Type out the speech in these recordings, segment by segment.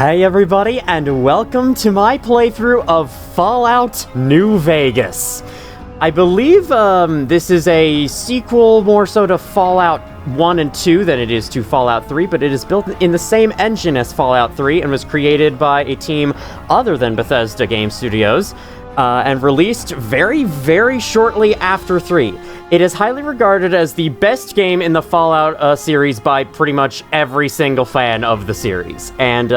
Hey everybody, and welcome to my playthrough of Fallout New Vegas. I believe this is a sequel more so to Fallout 1 and 2 than it is to Fallout 3, but it is built in the same engine as Fallout 3 and was created by a team other than Bethesda Game Studios, and released very, very shortly after 3. It is highly regarded as the best game in the Fallout series by pretty much every single fan of the series. And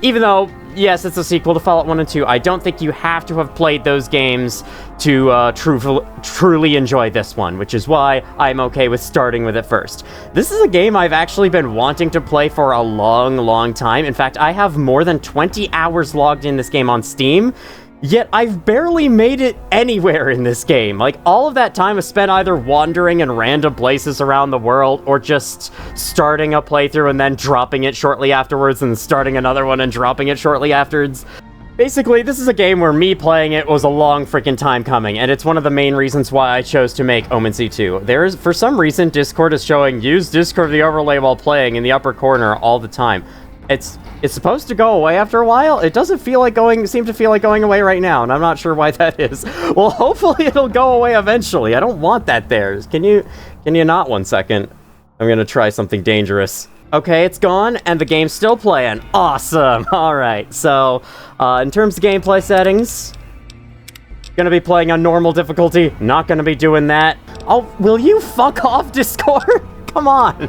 even though, yes, it's a sequel to Fallout 1 and 2, I don't think you have to have played those games to truly enjoy this one, which is why I'm okay with starting with it first. This is a game I've actually been wanting to play for a long, long time. In fact, I have more than 20 hours logged in this game on Steam, yet I've barely made it anywhere in this game. Like, all of that time is spent either wandering in random places around the world or just starting a playthrough and then dropping it shortly afterwards and starting another one and dropping it shortly afterwards. Basically, this is a game where me playing it was a long freaking time coming, and it's one of the main reasons why I chose to make Omency 2. There's, for some reason, Discord is showing use Discord the overlay while playing in the upper corner all the time. It's supposed to go away after a while. It doesn't seem to feel like going away right now, and I'm not sure why that is. Well, hopefully it'll go away eventually. I don't want that there. Can you not 1 second? I'm gonna try something dangerous. Okay, it's gone, and the game's still playing. Awesome. All right. So, in terms of gameplay settings, gonna be playing on normal difficulty. Not gonna be doing that. Oh, will you fuck off, Discord? Come on,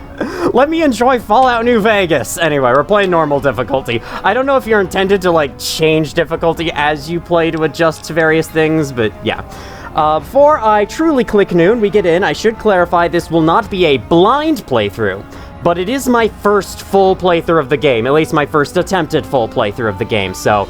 let me enjoy Fallout New Vegas. Anyway, we're playing normal difficulty. I don't know if you're intended to, like, change difficulty as you play to adjust to various things, but yeah. Before I truly click noon, we get in, I should clarify this will not be a blind playthrough, but it is my first full playthrough of the game, at least my first attempted full playthrough of the game, so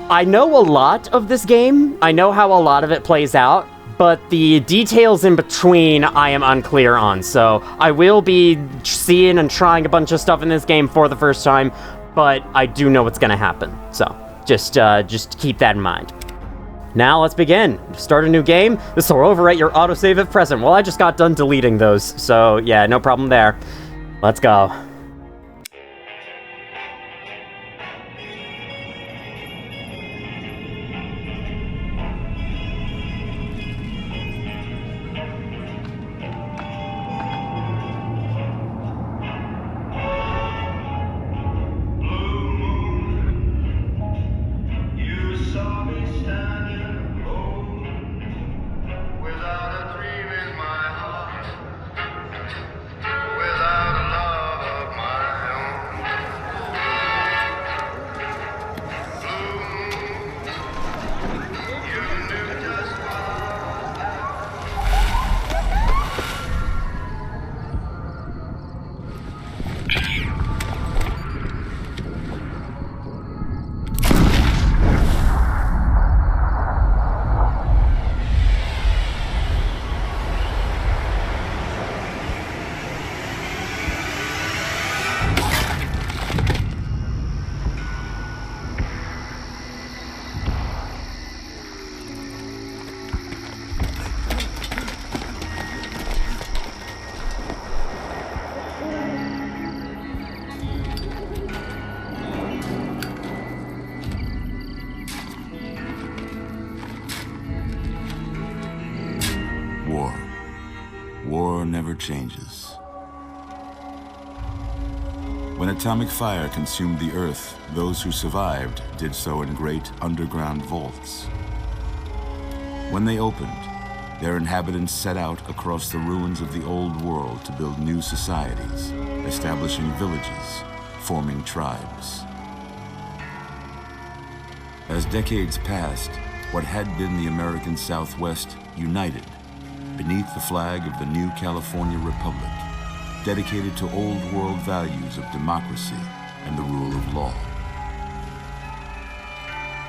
I know a lot of this game, I know how a lot of it plays out, but the details in between I am unclear on, so I will be seeing and trying a bunch of stuff in this game for the first time, but I do know what's gonna happen, so just keep that in mind. Now let's begin. Start a new game. This will overwrite your autosave if present. Well, I just got done deleting those, so yeah, no problem there. Let's go. War never changes. When atomic fire consumed the Earth, those who survived did so in great underground vaults. When they opened, their inhabitants set out across the ruins of the old world to build new societies, establishing villages, forming tribes. As decades passed, what had been the American Southwest united beneath the flag of the new California Republic, dedicated to old world values of democracy and the rule of law.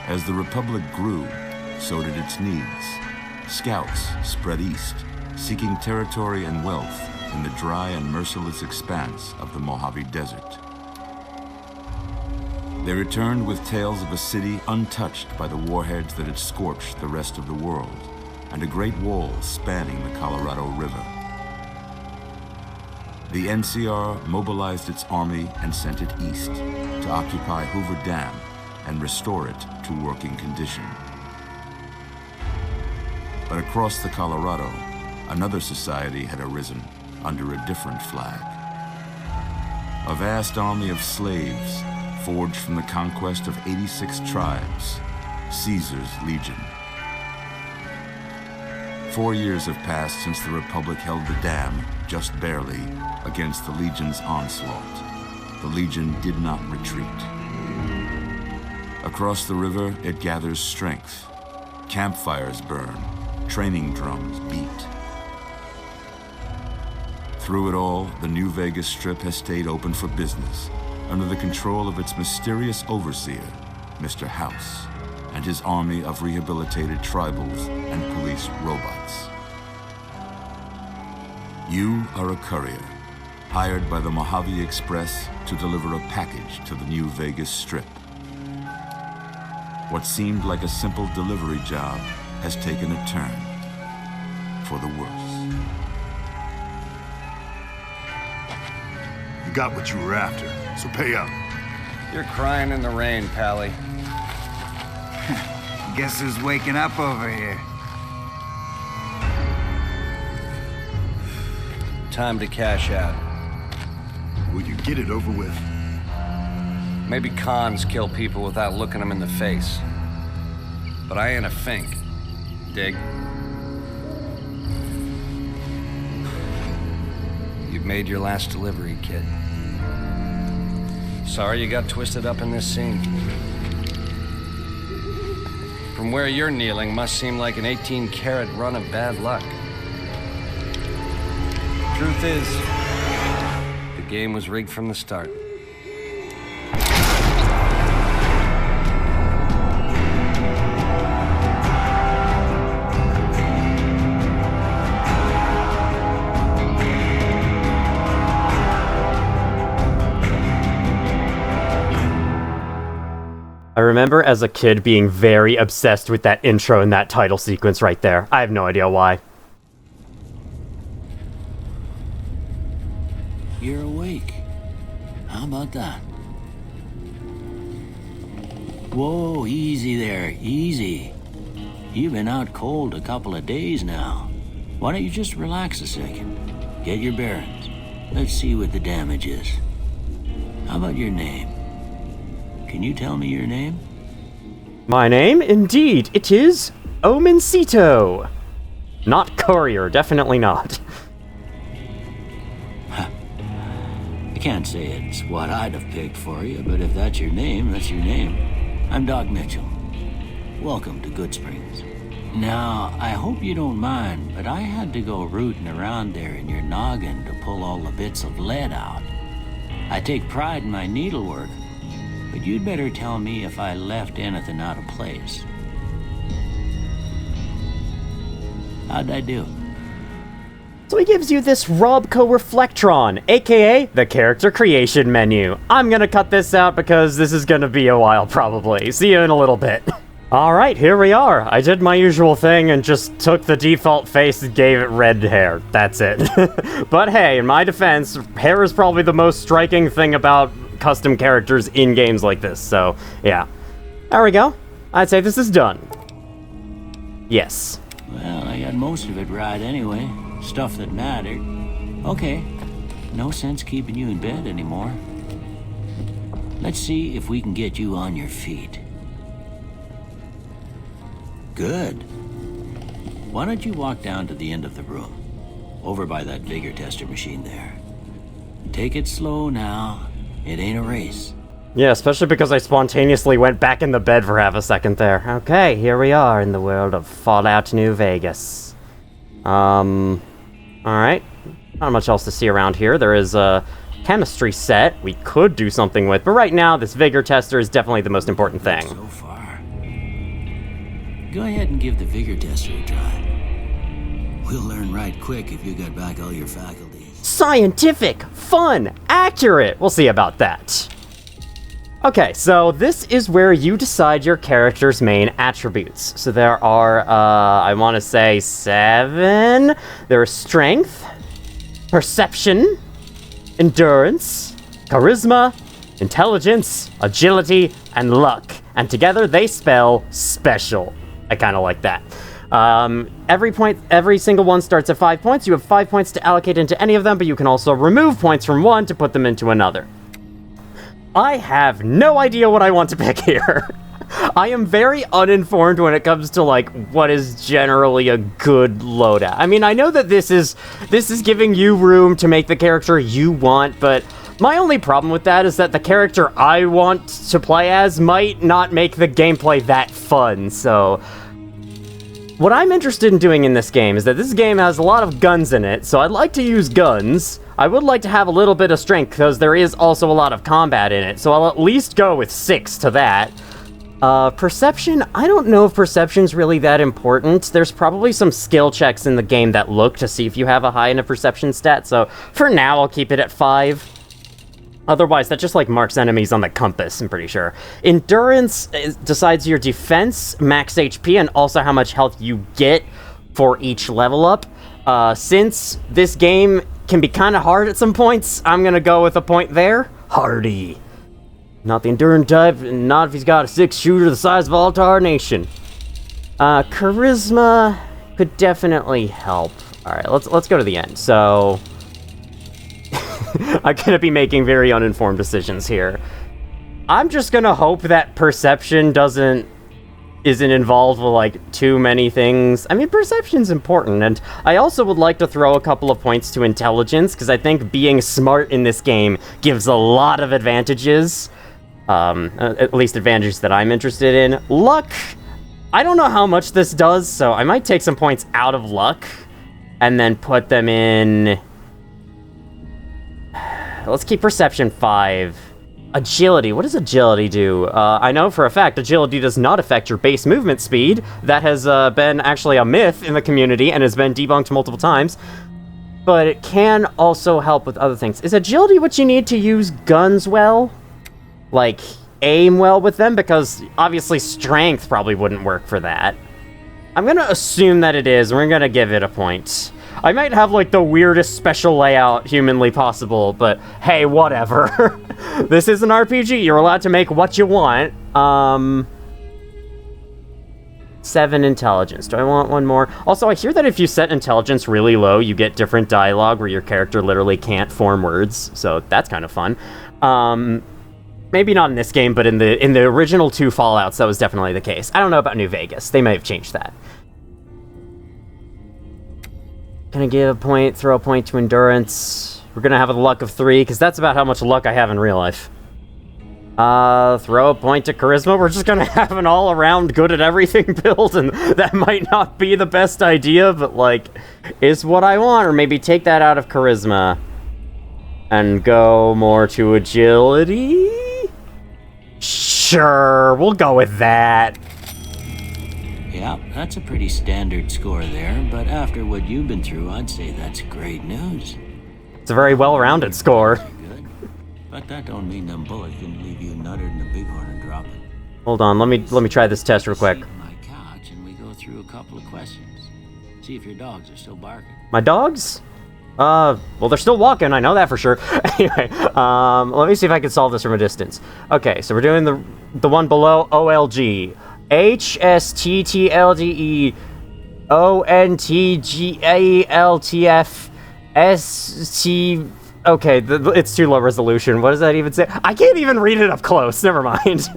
As the Republic grew, so did its needs. Scouts spread east, seeking territory and wealth in the dry and merciless expanse of the Mojave Desert. They returned with tales of a city untouched by the warheads that had scorched the rest of the world, and a great wall spanning the Colorado River. the NCR mobilized its army and sent it east to occupy Hoover Dam and restore it to working condition. But across the Colorado, another society had arisen under a different flag. A vast army of slaves forged from the conquest of 86 tribes, Caesar's Legion. 4 years have passed since the Republic held the dam, just barely, against the Legion's onslaught. The Legion did not retreat. Across the river, it gathers strength. Campfires burn, training drums beat. Through it all, the New Vegas Strip has stayed open for business, under the control of its mysterious overseer, Mr. House, and his army of rehabilitated tribals and police robots. You are a courier, hired by the Mojave Express to deliver a package to the New Vegas Strip. What seemed like a simple delivery job has taken a turn for the worse. You got what you were after, so pay up. You're crying in the rain, Pally. Guess who's waking up over here? Time to cash out. Will you get it over with? Maybe cons kill people without looking them in the face. But I ain't a fink. Dig? You've made your last delivery, kid. Sorry you got twisted up in this scene. From where you're kneeling must seem like an 18-carat run of bad luck. Truth is, the game was rigged from the start. I remember as a kid being very obsessed with that intro and that title sequence right there. I have no idea why. You're awake. How about that? Whoa, easy there, easy. You've been out cold a couple of days now. Why don't you just relax a second? Get your bearings. Let's see what the damage is. How about your name? Can you tell me your name? My name? Indeed, it is Omencito. Not courier, definitely not. I can't say it's what I'd have picked for you, but if that's your name, that's your name. I'm Doc Mitchell. Welcome to Goodsprings. Now, I hope you don't mind, but I had to go rooting around there in your noggin to pull all the bits of lead out. I take pride in my needlework, but you'd better tell me if I left anything out of place. How'd I do? So he gives you this Robco Reflectron, aka the character creation menu. I'm gonna cut this out because this is gonna be a while probably. See you in a little bit. Alright, here we are. I did my usual thing and just took the default face and gave it red hair. That's it. But hey, in my defense, hair is probably the most striking thing about custom characters in games like this, so yeah. There we go. I'd say this is done. Yes. Well, I got most of it right anyway. Stuff that mattered. Okay. No sense keeping you in bed anymore. Let's see if we can get you on your feet. Good. Why don't you walk down to the end of the room? Over by that vigor tester machine there. Take it slow now. It ain't a race. Yeah, especially because I spontaneously went back in the bed for half a second there. Okay, here we are in the world of Fallout New Vegas. Alright. Not much else to see around here. There is a chemistry set we could do something with, but right now this vigor tester is definitely the most important thing. So far. Go ahead and give the vigor tester a try. We'll learn right quick if you got back all your faculties. Scientific, fun, accurate. We'll see about that. Okay, so this is where you decide your character's main attributes. So there are, I want to say 7. There is strength, perception, endurance, charisma, intelligence, agility, and luck. And together they spell special. I kind of like that. Every single one starts at 5 points. You have 5 points to allocate into any of them, but you can also remove points from one to put them into another. I have no idea what I want to pick here. I am very uninformed when it comes to, like, what is generally a good loadout. I mean, I know that this is giving you room to make the character you want, but my only problem with that is that the character I want to play as might not make the gameplay that fun, so what I'm interested in doing in this game is that this game has a lot of guns in it, so I'd like to use guns. I would like to have a little bit of strength, because there is also a lot of combat in it, so I'll at least go with 6 to that. Perception, I don't know if perception's really that important. There's probably some skill checks in the game that look to see if you have a high enough perception stat, so for now I'll keep it at 5. Otherwise, that just, like, marks enemies on the compass, I'm pretty sure. Endurance decides your defense, max HP, and also how much health you get for each level up. Since this game can be kind of hard at some points, I'm gonna go with a point there. Hardy. Not the enduring type, and not if he's got a 6-shooter the size of Altar Nation. Charisma could definitely help. Alright, let's go to the end. So I'm gonna be making very uninformed decisions here. I'm just gonna hope that perception isn't involved with, like, too many things. I mean, perception's important, and I also would like to throw a couple of points to intelligence, because I think being smart in this game gives a lot of advantages. At least advantages that I'm interested in. Luck, I don't know how much this does, so I might take some points out of luck, and then put them in. Let's keep perception 5. Agility, what does agility do? I know for a fact agility does not affect your base movement speed. That has been actually a myth in the community and has been debunked multiple times. But it can also help with other things. Is agility what you need to use guns well? Like, aim well with them? Because obviously strength probably wouldn't work for that. I'm gonna assume that it is, and we're gonna give it a point. I might have, like, the weirdest special layout humanly possible, but hey, whatever. This is an RPG, you're allowed to make what you want. 7 intelligence. Do I want one more? Also, I hear that if you set intelligence really low, you get different dialogue where your character literally can't form words, so that's kind of fun. Maybe not in this game, but in the original 2 Fallouts, that was definitely the case. I don't know about New Vegas. They may have changed that. Gonna give a point, throw a point to endurance. We're gonna have a luck of 3, because that's about how much luck I have in real life. Throw a point to charisma. We're just gonna have an all-around good at everything build, and that might not be the best idea, but, like, is what I want. Or maybe take that out of charisma and go more to agility? Sure, we'll go with that. Yeah, that's a pretty standard score there, but after what you've been through, I'd say that's great news. It's a very well-rounded score. Good. But that don't mean them bullets didn't leave you nuttered in the bighorn and drop it. Hold on, let me try this test real quick. Sit on my couch and we go through a couple of questions. See if your dogs are still barking. My dogs? Well, they're still walking, I know that for sure. Anyway, let me see if I can solve this from a distance. Okay, so we're doing the one below OLG. HSTTLDEONTGALTF Okay, it's too low resolution. What does that even say? I can't even read it up close. Never mind.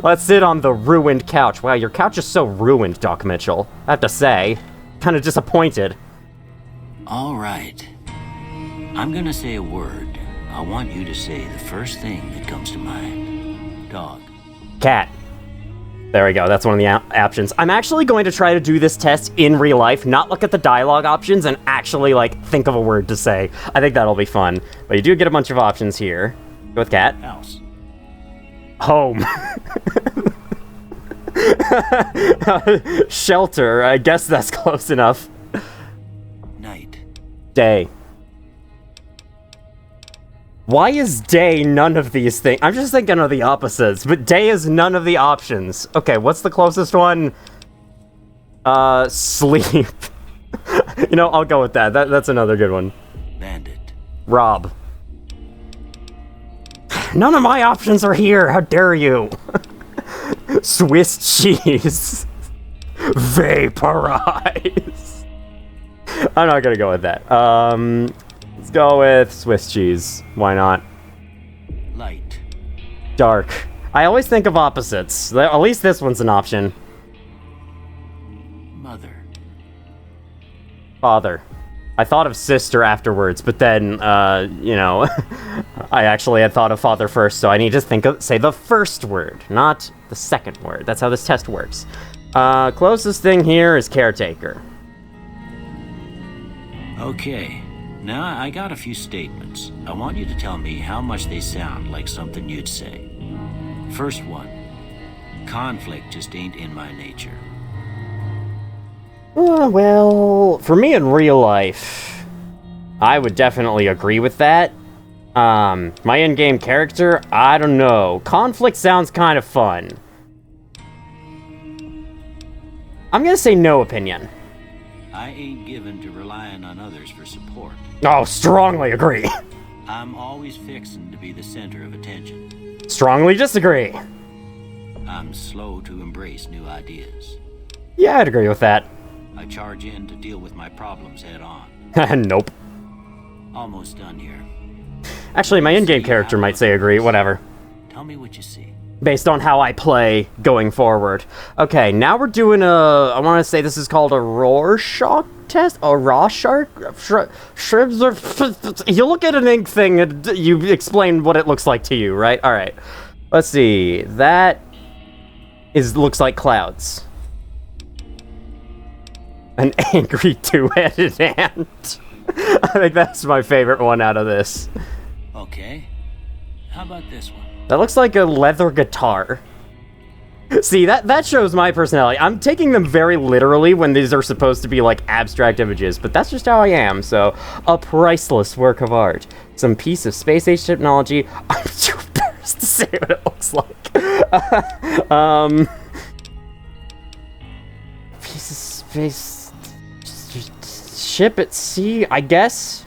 Let's sit on the ruined couch. Wow, your couch is so ruined, Doc Mitchell. I have to say. Kind of disappointed. All right. I'm gonna say a word. I want you to say the first thing that comes to mind. Dog. Cat. There we go, that's one of the options. I'm actually going to try to do this test in real life, not look at the dialogue options, and actually, like, think of a word to say. I think that'll be fun. But you do get a bunch of options here. Go with cat. House. Home. Shelter, I guess that's close enough. Night. Day. Why is day none of these things? I'm just thinking of the opposites, but day is none of the options. Okay, what's the closest one? Sleep. You know, I'll go with that. That's another good one. Bandit. Rob. None of my options are here. How dare you? Swiss cheese. Vaporize. I'm not gonna go with that. Let's go with Swiss cheese. Why not? Light. Dark. I always think of opposites. At least this one's an option. Mother. Father. I thought of sister afterwards, but then, you know, I actually had thought of father first, so I need to say the first word, not the second word. That's how this test works. Closest thing here is caretaker. Okay. Now, I got a few statements. I want you to tell me how much they sound like something you'd say. First one. Conflict just ain't in my nature. Well, for me in real life, I would definitely agree with that. My in-game character, I don't know. Conflict sounds kind of fun. I'm gonna say no opinion. I ain't given to relying on others for support. Oh, strongly agree. I'm always fixing to be the center of attention. Strongly disagree. I'm slow to embrace new ideas. Yeah, I'd agree with that. I charge in to deal with my problems head on. Nope. Almost done here. Actually, my in-game character might say agree, whatever. Tell me what you see. Based on how I play going forward. Okay, now we're doing I want to say this is called a Rorschach test? A Rorschach? You look at an ink thing and you explain what it looks like to you, right? Alright. Let's see. That looks like clouds. An angry two-headed ant. I think that's my favorite one out of this. Okay. How about this one? That looks like a leather guitar. See, that shows my personality. I'm taking them very literally when these are supposed to be like abstract images, but that's just how I am, so a priceless work of art. Some piece of space-age technology. I'm too embarrassed to say what it looks like. Piece of space... ship at sea, I guess?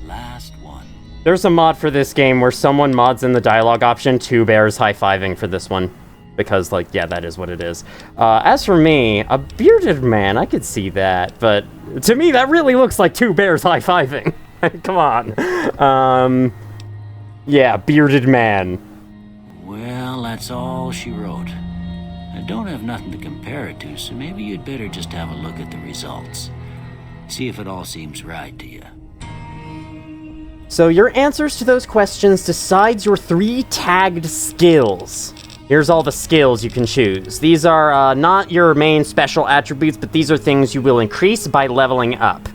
Last one. There's a mod for this game where someone mods in the dialogue option 2 bears high-fiving for this one. Because, like, yeah, that is what it is. As for me, a bearded man, I could see that. But to me, that really looks like 2 bears high-fiving. Come on. Yeah, bearded man. Well, that's all she wrote. I don't have nothing to compare it to, so maybe you'd better just have a look at the results. See if it all seems right to you. So your answers to those questions decides your 3 tagged skills. Here's all the skills you can choose. These are not your main special attributes, but these are things you will increase by leveling up.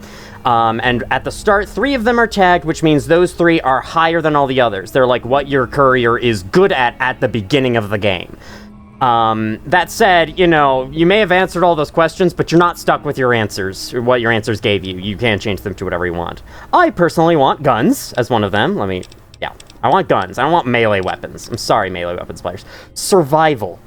And at the start, 3 of them are tagged, which means those 3 are higher than all the others. They're like what your courier is good at the beginning of the game. That said, you know, you may have answered all those questions, but you're not stuck with your answers, or what your answers gave you. You can change them to whatever you want. I personally want guns as one of them. Yeah, I want guns. I don't want melee weapons. I'm sorry, melee weapons players. Survival.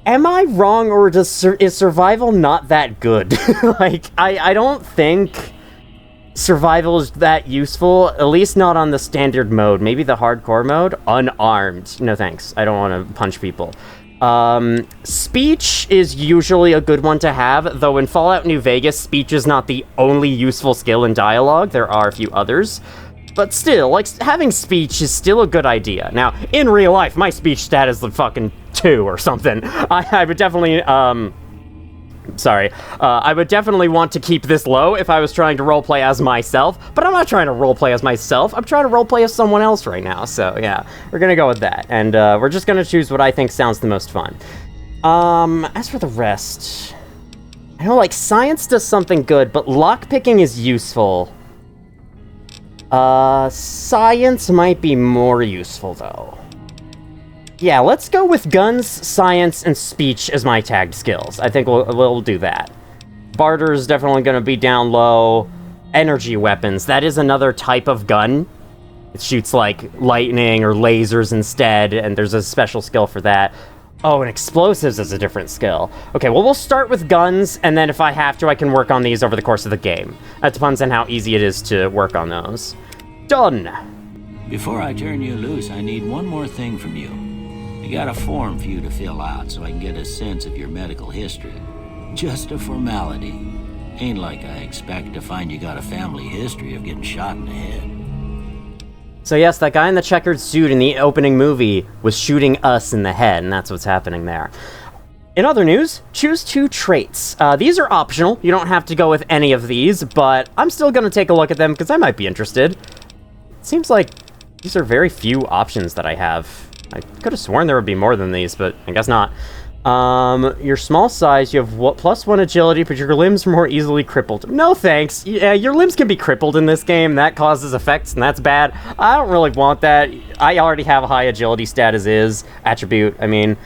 Am I wrong, or is survival not that good? Like, I don't think survival is that useful, at least not on the standard mode. Maybe the hardcore mode? Unarmed. No thanks. I don't want to punch people. Speech is usually a good one to have, though in Fallout New Vegas, speech is not the only useful skill in dialogue. There are a few others. But still, like, having speech is still a good idea. Now, in real life, my speech stat is like fucking 2 or something. I would definitely, I would definitely want to keep this low if I was trying to roleplay as myself, but I'm not trying to roleplay as myself. I'm trying to roleplay as someone else right now, so yeah, we're gonna go with that. And we're just gonna choose what I think sounds the most fun. As for the rest, I know, like, science does something good, but lockpicking is useful. Science might be more useful, though. Yeah, let's go with guns, science, and speech as my tagged skills. I think we'll do that. Barter is definitely going to be down low. Energy weapons, that is another type of gun. It shoots, like, lightning or lasers instead, and there's a special skill for that. Oh, and explosives is a different skill. Okay, well, we'll start with guns, and then if I have to, I can work on these over the course of the game. That depends on how easy it is to work on those. Done! Before I turn you loose, I need one more thing from you. I got a form for you to fill out so I can get a sense of your medical history. Just a formality. Ain't like I expect to find you got a family history of getting shot in the head. So yes, that guy in the checkered suit in the opening movie was shooting us in the head, and that's what's happening there. In other news, choose 2 traits. These are optional. You don't have to go with any of these, but I'm still going to take a look at them because I might be interested. It seems like these are very few options that I have. I could have sworn there would be more than these, but I guess not. Your small size, you have +1 agility, but your limbs are more easily crippled. No thanks. Yeah, your limbs can be crippled in this game. That causes effects, and that's bad. I don't really want that. I already have a high agility stat as is. Attribute, I mean...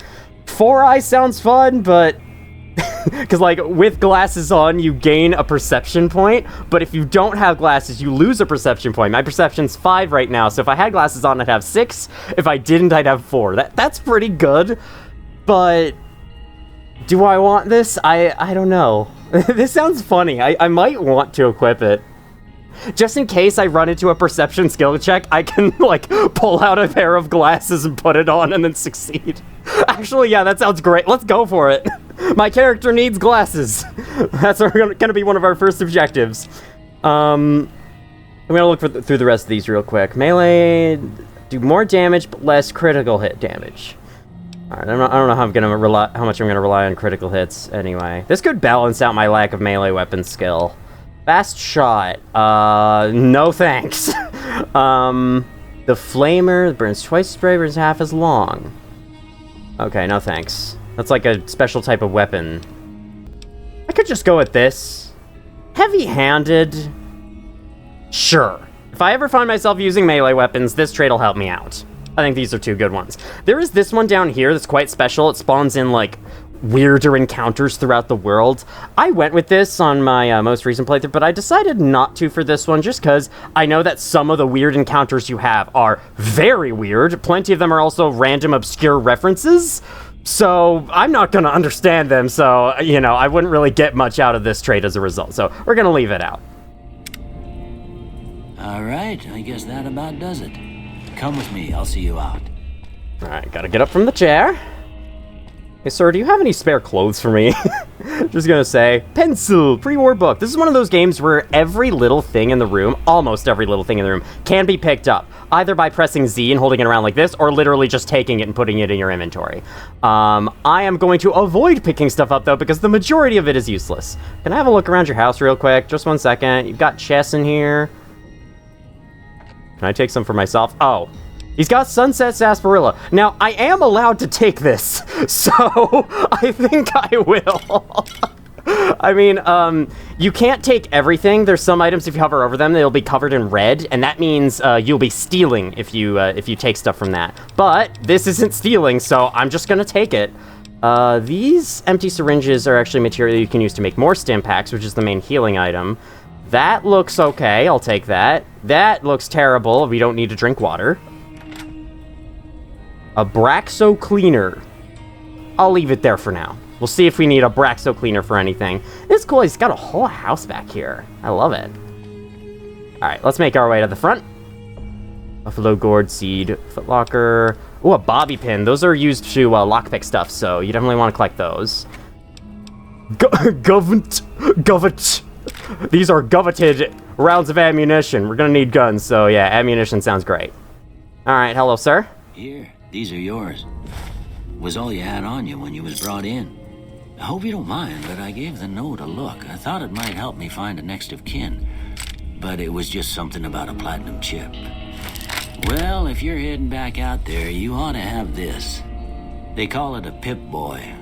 4 eyes sounds fun, but... Because, like, with glasses on, you gain a perception point, but if you don't have glasses, you lose a perception point. My perception's 5 right now, so if I had glasses on, I'd have 6. If I didn't, I'd have 4. That's pretty good, but... Do I want this? I don't know. This sounds funny. I might want to equip it. Just in case I run into a perception skill check, I can, like, pull out a pair of glasses and put it on and then succeed. Actually, yeah, that sounds great. Let's go for it. My character needs glasses. That's going to be one of our first objectives. I'm going to look through the rest of these real quick. Melee, do more damage, but less critical hit damage. Alright, I don't know how much I'm going to rely on critical hits anyway. This could balance out my lack of melee weapon skill. Fast shot. No thanks. The flamer burns twice as bright, burns half as long. Okay, no thanks. That's like a special type of weapon. I could just go with this. Heavy-handed. Sure. If I ever find myself using melee weapons, this trait will help me out. I think these are 2 good ones. There is this one down here that's quite special. It spawns in, like, weirder encounters throughout the world. I went with this on my most recent playthrough, but I decided not to for this one just because I know that some of the weird encounters you have are very weird. Plenty of them are also random, obscure references, so I'm not going to understand them, so, you know, I wouldn't really get much out of this trait as a result, so we're going to leave it out. Alright, I guess that about does it. Come with me, I'll see you out. Alright, gotta get up from the chair. Hey, sir, do you have any spare clothes for me? Just gonna say, pencil, pre-war book. This is one of those games where every little thing in the room, almost every little thing in the room, can be picked up, either by pressing Z and holding it around like this, or literally just taking it and putting it in your inventory. I am going to avoid picking stuff up, though, because the majority of it is useless. Can I have a look around your house real quick? Just 1 second. You've got chests in here. Can I take some for myself? Oh. He's got Sunset Sarsaparilla. Now, I am allowed to take this, so I think I will. I mean, you can't take everything. There's some items, if you hover over them, they'll be covered in red, and that means you'll be stealing if you take stuff from that. But this isn't stealing, so I'm just gonna take it. These empty syringes are actually material you can use to make more stim packs, which is the main healing item. That looks okay, I'll take that. That looks terrible, we don't need to drink water. A Braxo cleaner. I'll leave it there for now. We'll see if we need a Braxo cleaner for anything. It's cool, he's got a whole house back here. I love it. Alright, let's make our way to the front. Buffalo gourd seed, footlocker. Ooh, a bobby pin. Those are used to lockpick stuff, so you definitely want to collect those. Govett. These are goveted rounds of ammunition. We're gonna need guns, so yeah, ammunition sounds great. Alright, hello, sir. Here, these are yours. Was all you had on you when you was brought in. I hope you don't mind, but I gave the note a look. I thought it might help me find a next of kin. But it was just something about a platinum chip. Well, if you're heading back out there, you ought to have this. They call it a Pip-Boy.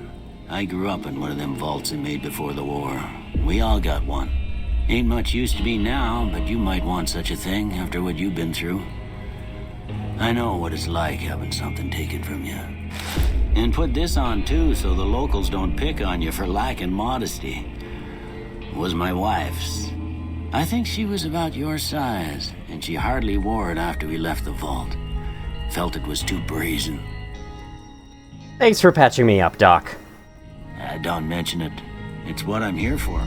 I grew up in one of them vaults they made before the war. We all got one. Ain't much use to be now, but you might want such a thing after what you've been through. I know what it's like having something taken from you. And put this on too, so the locals don't pick on you for lacking modesty. It was my wife's. I think she was about your size, and she hardly wore it after we left the vault. Felt it was too brazen. Thanks for patching me up, Doc. Don't mention it. It's what I'm here for.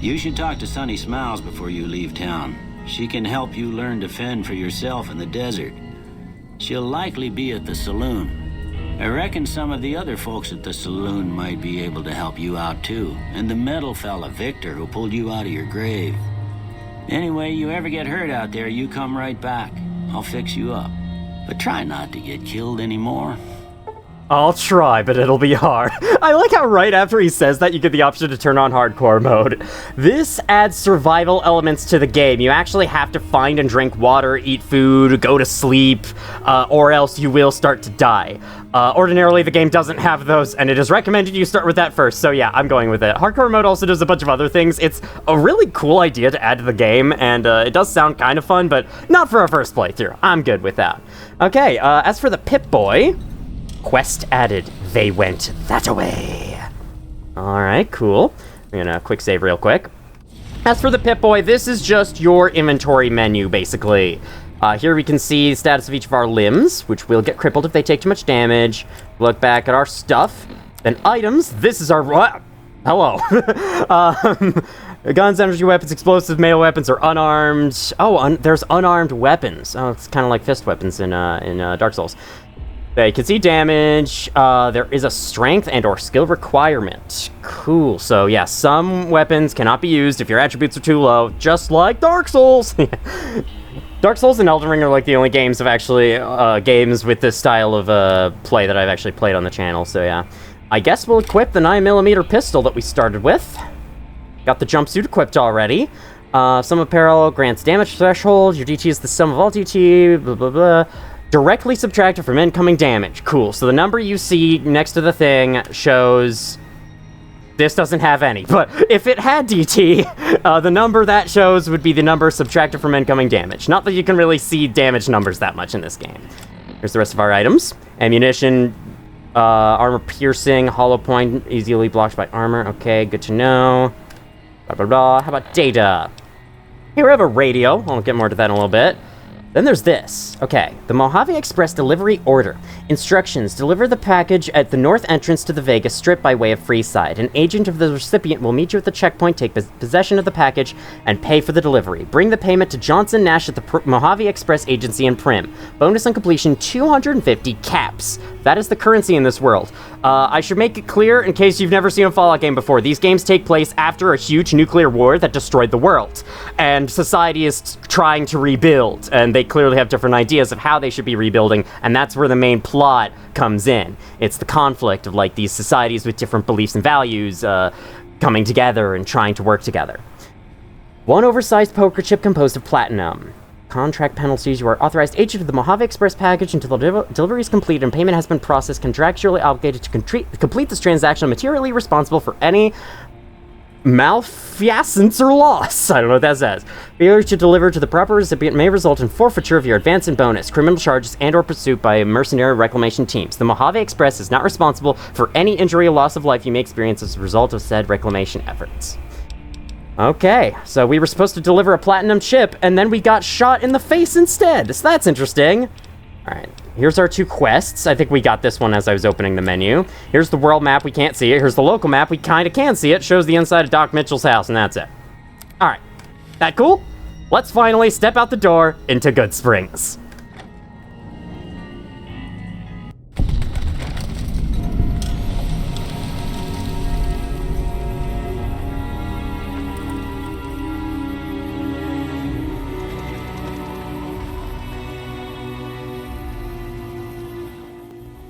You should talk to Sunny Smiles before you leave town. She can help you learn to fend for yourself in the desert. She'll likely be at the saloon. I reckon some of the other folks at the saloon might be able to help you out too. And the metal fella, Victor, who pulled you out of your grave. Anyway, you ever get hurt out there, you come right back. I'll fix you up. But try not to get killed anymore. I'll try, but it'll be hard. I like how right after he says that, you get the option to turn on hardcore mode. This adds survival elements to the game. You actually have to find and drink water, eat food, go to sleep, or else you will start to die. Ordinarily, the game doesn't have those, and it is recommended you start with that first, so yeah, I'm going with it. Hardcore mode also does a bunch of other things. It's a really cool idea to add to the game, and it does sound kind of fun, but not for a first playthrough. I'm good with that. Okay, as for the Pip-Boy... Quest added, they went that-a-way. Alright, cool. I'm gonna quick save real quick. As for the Pip-Boy, this is just your inventory menu, basically. Here we can see the status of each of our limbs, which will get crippled if they take too much damage. Look back at our stuff. Then items, this is our... Hello. Guns, energy weapons, explosive, melee weapons are unarmed. Oh, there's unarmed weapons. Oh, it's kind of like fist weapons in Dark Souls. They can see damage. There is a strength and or skill requirement. Cool. So yeah, some weapons cannot be used if your attributes are too low, just like Dark Souls. Dark Souls and Elden Ring are like the only games of actually games with this style of play that I've actually played on the channel. So yeah, I guess we'll equip the 9mm pistol that we started with. Got the jumpsuit equipped already. Some apparel grants damage threshold. Your DT is the sum of all DT. Blah blah blah. Directly subtracted from incoming damage. Cool. So the number you see next to the thing shows... This doesn't have any, but if it had DT, the number that shows would be the number subtracted from incoming damage. Not that you can really see damage numbers that much in this game. Here's the rest of our items. Ammunition, armor piercing, hollow point, easily blocked by armor. Okay, good to know. Blah, blah, blah. How about data? Here we have a radio. I'll get more to that in a little bit. Then there's this. Okay, the Mojave Express delivery order. Instructions: deliver the package at the north entrance to the Vegas Strip by way of Freeside. An agent of the recipient will meet you at the checkpoint, take possession of the package, and pay for the delivery. Bring the payment to Johnson Nash at the Mojave Express Agency in Prim. Bonus on completion, 250 caps. That is the currency in this world. I should make it clear, in case you've never seen a Fallout game before, these games take place after a huge nuclear war that destroyed the world. And society is trying to rebuild, and they clearly have different ideas of how they should be rebuilding, and that's where the main plot comes in. It's the conflict of, like, these societies with different beliefs and values coming together and trying to work together. One oversized poker chip composed of platinum. Contract penalties. You are authorized agent of the Mojave Express package until the delivery is complete and payment has been processed, contractually obligated to complete this transaction, materially responsible for any malfeasance or loss. I don't know what that says. Failure to deliver to the proper recipient may result in forfeiture of your advance and bonus, criminal charges, and or pursuit by mercenary reclamation teams. The Mojave Express is not responsible for any injury or loss of life you may experience as a result of said reclamation efforts. Okay, so we were supposed to deliver a platinum chip, and then we got shot in the face instead, so that's interesting. Alright, here's our two quests. I think we got this one as I was opening the menu. Here's the world map, we can't see it. Here's the local map, we kinda can see it. Shows the inside of Doc Mitchell's house, and that's it. Alright, that cool? Let's finally step out the door into Goodsprings.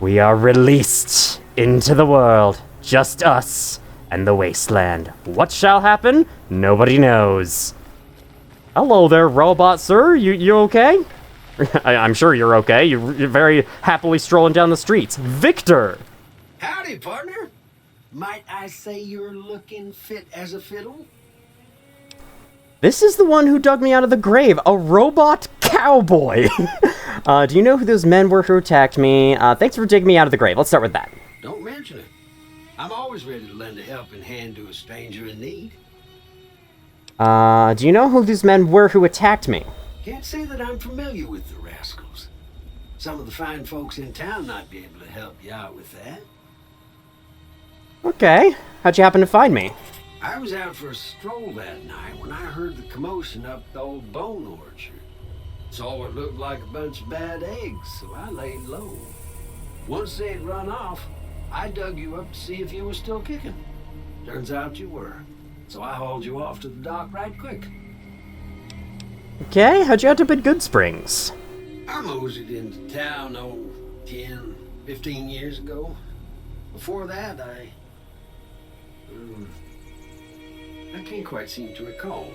We are released into the world, just us and the wasteland. What shall happen? Nobody knows. Hello there, robot sir. You okay? I'm sure you're okay. You're very happily strolling down the streets. Victor! Howdy, partner. Might I say you're looking fit as a fiddle? This is the one who dug me out of the grave, a robot cowboy. Do you know who those men were who attacked me? Thanks for digging me out of the grave. Let's start with that. Don't mention it. I'm always ready to lend a helping hand to a stranger in need. Do you know who these men were who attacked me? Can't say that I'm familiar with the rascals. Some of the fine folks in town might be able to help you out with that. Okay. How'd you happen to find me? I was out for a stroll that night when I heard the commotion up the old bone orchard. Saw what looked like a bunch of bad eggs, so I laid low. Once they'd run off, I dug you up to see if you were still kicking. Turns out you were. So I hauled you off to the dock right quick. Okay, how'd you end up at Good Springs? I moseyed into town, 10, 15 years ago. Before that, I can't quite seem to recall.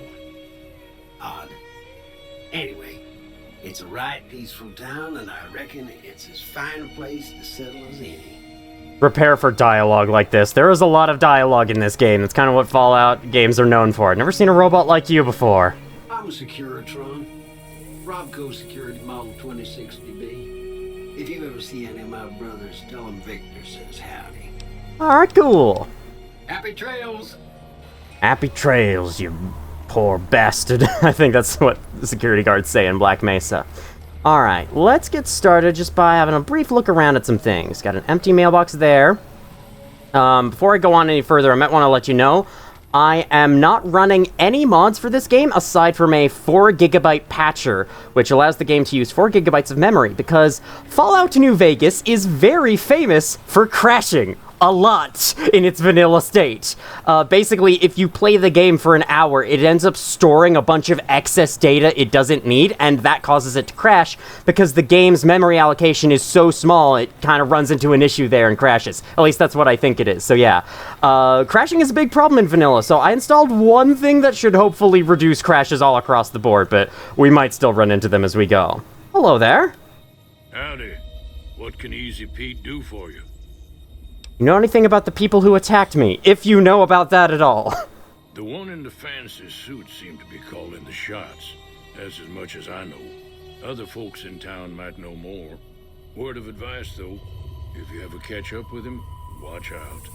Odd. Anyway, it's a right peaceful town, and I reckon it's as fine a place to settle as any. Prepare for dialogue like this. There is a lot of dialogue in this game. That's kind of what Fallout games are known for. I've never seen a robot like you before. I'm a Securitron. Robco Security Model 2060B. If you ever see any of my brothers, tell them Victor says howdy. Alright, cool. Happy trails! Happy trails, you poor bastard. I think that's what the security guards say in Black Mesa. Alright, let's get started just by having a brief look around at some things. Got an empty mailbox there. Before I go on any further, I might want to let you know, I am not running any mods for this game aside from a 4GB patcher, which allows the game to use 4GB of memory, because Fallout New Vegas is very famous for crashing a lot in its vanilla state. Basically, if you play the game for an hour, it ends up storing a bunch of excess data it doesn't need, and that causes it to crash, because the game's memory allocation is so small, it kind of runs into an issue there and crashes. At least that's what I think it is. So yeah, crashing is a big problem in vanilla, so I installed one thing that should hopefully reduce crashes all across the board, but we might still run into them as we go. Hello there. Howdy. What can Easy Pete do for you? You know anything about the people who attacked me, if you know about that at all? The one in the fancy suit seemed to be calling the shots. That's as much as I know. Other folks in town might know more. Word of advice, though, if you ever catch up with him, watch out.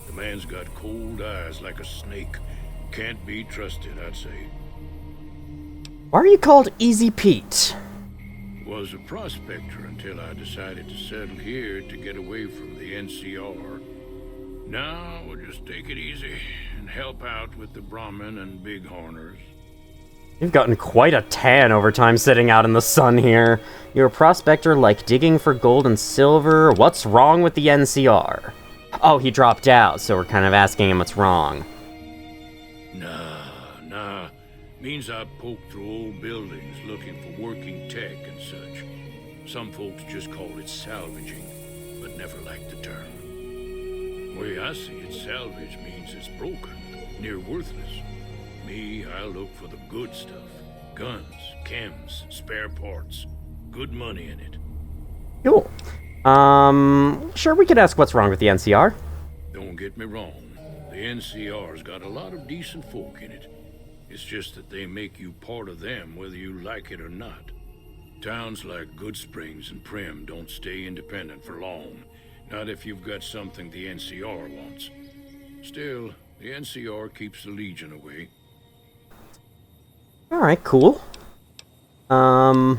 The man's got cold eyes like a snake. Can't be trusted, I'd say. Why are you called Easy Pete? Was a prospector until I decided to settle here to get away from the NCR. Now we'll just take it easy and help out with the Brahmin and Bighorners. You've gotten quite a tan over time sitting out in the sun here. You're a prospector like digging for gold and silver. What's wrong with the NCR? Oh, he dropped out, so we're kind of asking him what's wrong. Nah. Means I poke through old buildings looking for working tech and such. Some folks just call it salvaging, but never liked the term. Way I see it, salvage means it's broken, near worthless. Me, I look for the good stuff. Guns, chems, spare parts. Good money in it. Cool. Sure, we could ask what's wrong with the NCR. Don't get me wrong. The NCR's got a lot of decent folk in it. It's just that they make you part of them whether you like it or not. Towns like Good Springs and Primm don't stay independent for long. Not if you've got something the NCR wants. Still, the NCR keeps the Legion away. Alright, cool. I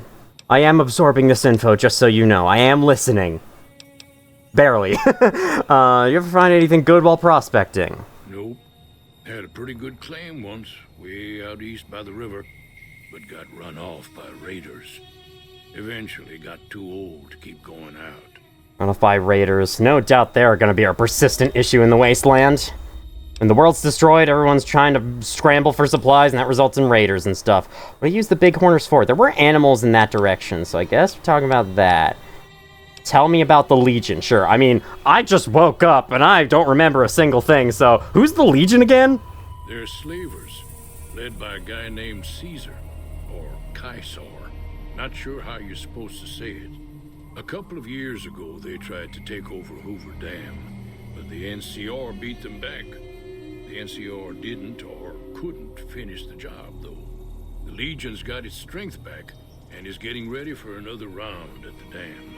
am absorbing this info, just so you know. I am listening. Barely. You ever find anything good while prospecting? Nope. Had a pretty good claim once, way out east by the river, but got run off by raiders. Eventually got too old to keep going out. Run off by raiders. No doubt they're gonna be a persistent issue in the wasteland. When the world's destroyed, everyone's trying to scramble for supplies, and that results in raiders and stuff. What do you use the Bighorners for? There were animals in that direction, so I guess we're talking about that. Tell me about the Legion. Sure, I mean, I just woke up, and I don't remember a single thing, so who's the Legion again? They're slavers, led by a guy named Caesar, or Caesar. Not sure how you're supposed to say it. A couple of years ago, they tried to take over Hoover Dam, but the NCR beat them back. The NCR didn't or couldn't finish the job, though. The Legion's got its strength back and is getting ready for another round at the dam.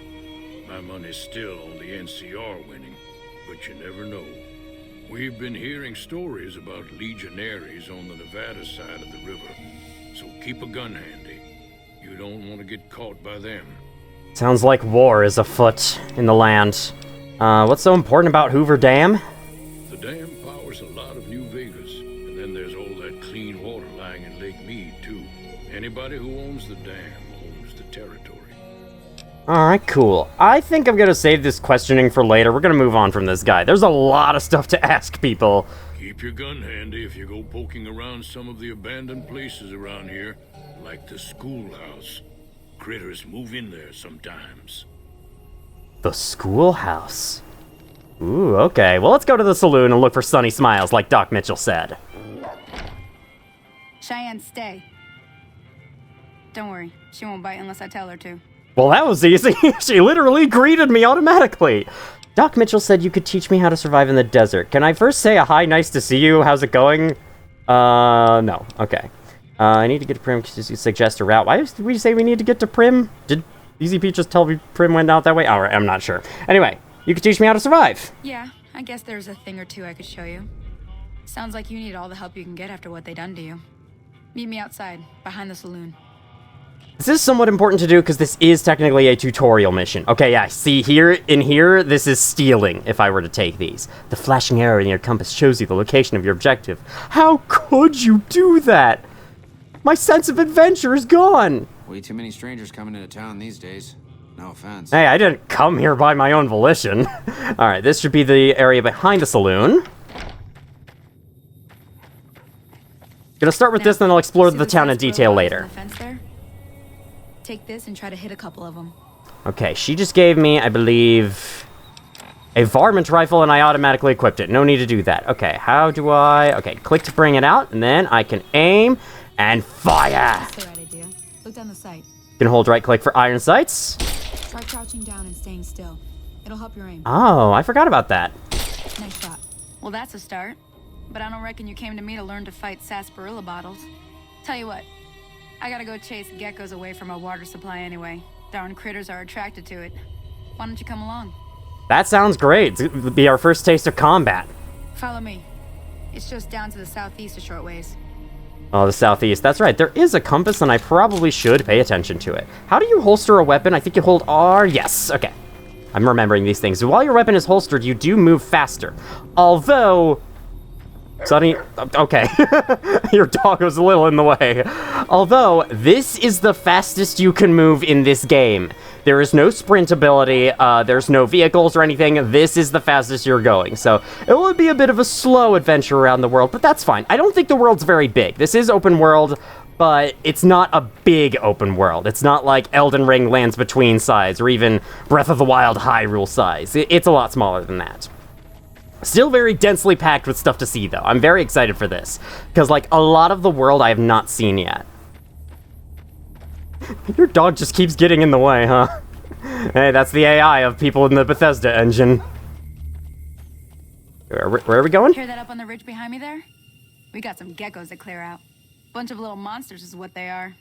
My money's still on the NCR winning, but you never know. We've been hearing stories about legionaries on the Nevada side of the river, so keep a gun handy. You don't want to get caught by them. Sounds like war is afoot in the land. What's so important about Hoover Dam? The dam powers a lot of New Vegas, and then there's all that clean water lying in Lake Mead, too. Anybody who owns the dam owns Alright, cool. I think I'm gonna save this questioning for later. We're gonna move on from this guy. There's a lot of stuff to ask people. Keep your gun handy if you go poking around some of the abandoned places around here, like the schoolhouse. Critters move in there sometimes. The schoolhouse. Ooh, okay. Well, let's go to the saloon and look for sunny smiles, like Doc Mitchell said. Cheyenne, stay. Don't worry, she won't bite unless I tell her to. Well, that was easy. She literally greeted me automatically. Doc Mitchell said you could teach me how to survive in the desert. Can I first say a hi, nice to see you? How's it going? No. Okay. I need to get to Prim. Could you suggest a route? Why did we say we need to get to Prim? Did Easy Pete just tell me Prim went out that way? Alright, I'm not sure. Anyway, you could teach me how to survive. Yeah, I guess there's a thing or two I could show you. Sounds like you need all the help you can get after what they done to you. Meet me outside, behind the saloon. This is somewhat important to do because this is technically a tutorial mission. Okay, yeah, see here, in here, this is stealing if I were to take these. The flashing arrow in your compass shows you the location of your objective. How could you do that? My sense of adventure is gone. Way too many strangers coming into town these days. No offense. Hey, I didn't come here by my own volition. Alright, this should be the area behind the saloon. Gonna start with this, then I'll explore the town in detail later. Take this and try to hit a couple of them. Okay, she just gave me, I believe, a varmint rifle, and I automatically equipped it. No need to do that. Okay, how do I... Okay, click to bring it out, and then I can aim and fire! That's the right idea. Look down the sight. You can hold right-click for iron sights. Try crouching down and staying still. It'll help your aim. Oh, I forgot about that. Nice shot. Well, that's a start. But I don't reckon you came to me to learn to fight sarsaparilla bottles. Tell you what, I gotta go chase geckos away from our water supply anyway. Darn critters are attracted to it. Why don't you come along? That sounds great. It'll be our first taste of combat. Follow me. It's just down to the southeast a short ways. Oh, the southeast. That's right. There is a compass, and I probably should pay attention to it. How do you holster a weapon? I think you hold R. Yes. Okay. I'm remembering these things. While your weapon is holstered, you do move faster. Although... Sonny, okay. Your dog was a little in the way. Although, this is the fastest you can move in this game. There is no sprint ability, there's no vehicles or anything. This is the fastest you're going. So, it would be a bit of a slow adventure around the world, but that's fine. I don't think the world's very big. This is open world, but it's not a big open world. It's not like Elden Ring Lands Between size, or even Breath of the Wild Hyrule size. It's a lot smaller than that. Still very densely packed with stuff to see, though. I'm very excited for this, because, like, a lot of the world I have not seen yet. Your dog just keeps getting in the way, huh? Hey, that's the AI of people in the Bethesda engine. Where are we going? Hear that up on the ridge behind me there? We got some geckos to clear out. Bunch of little monsters is what they are.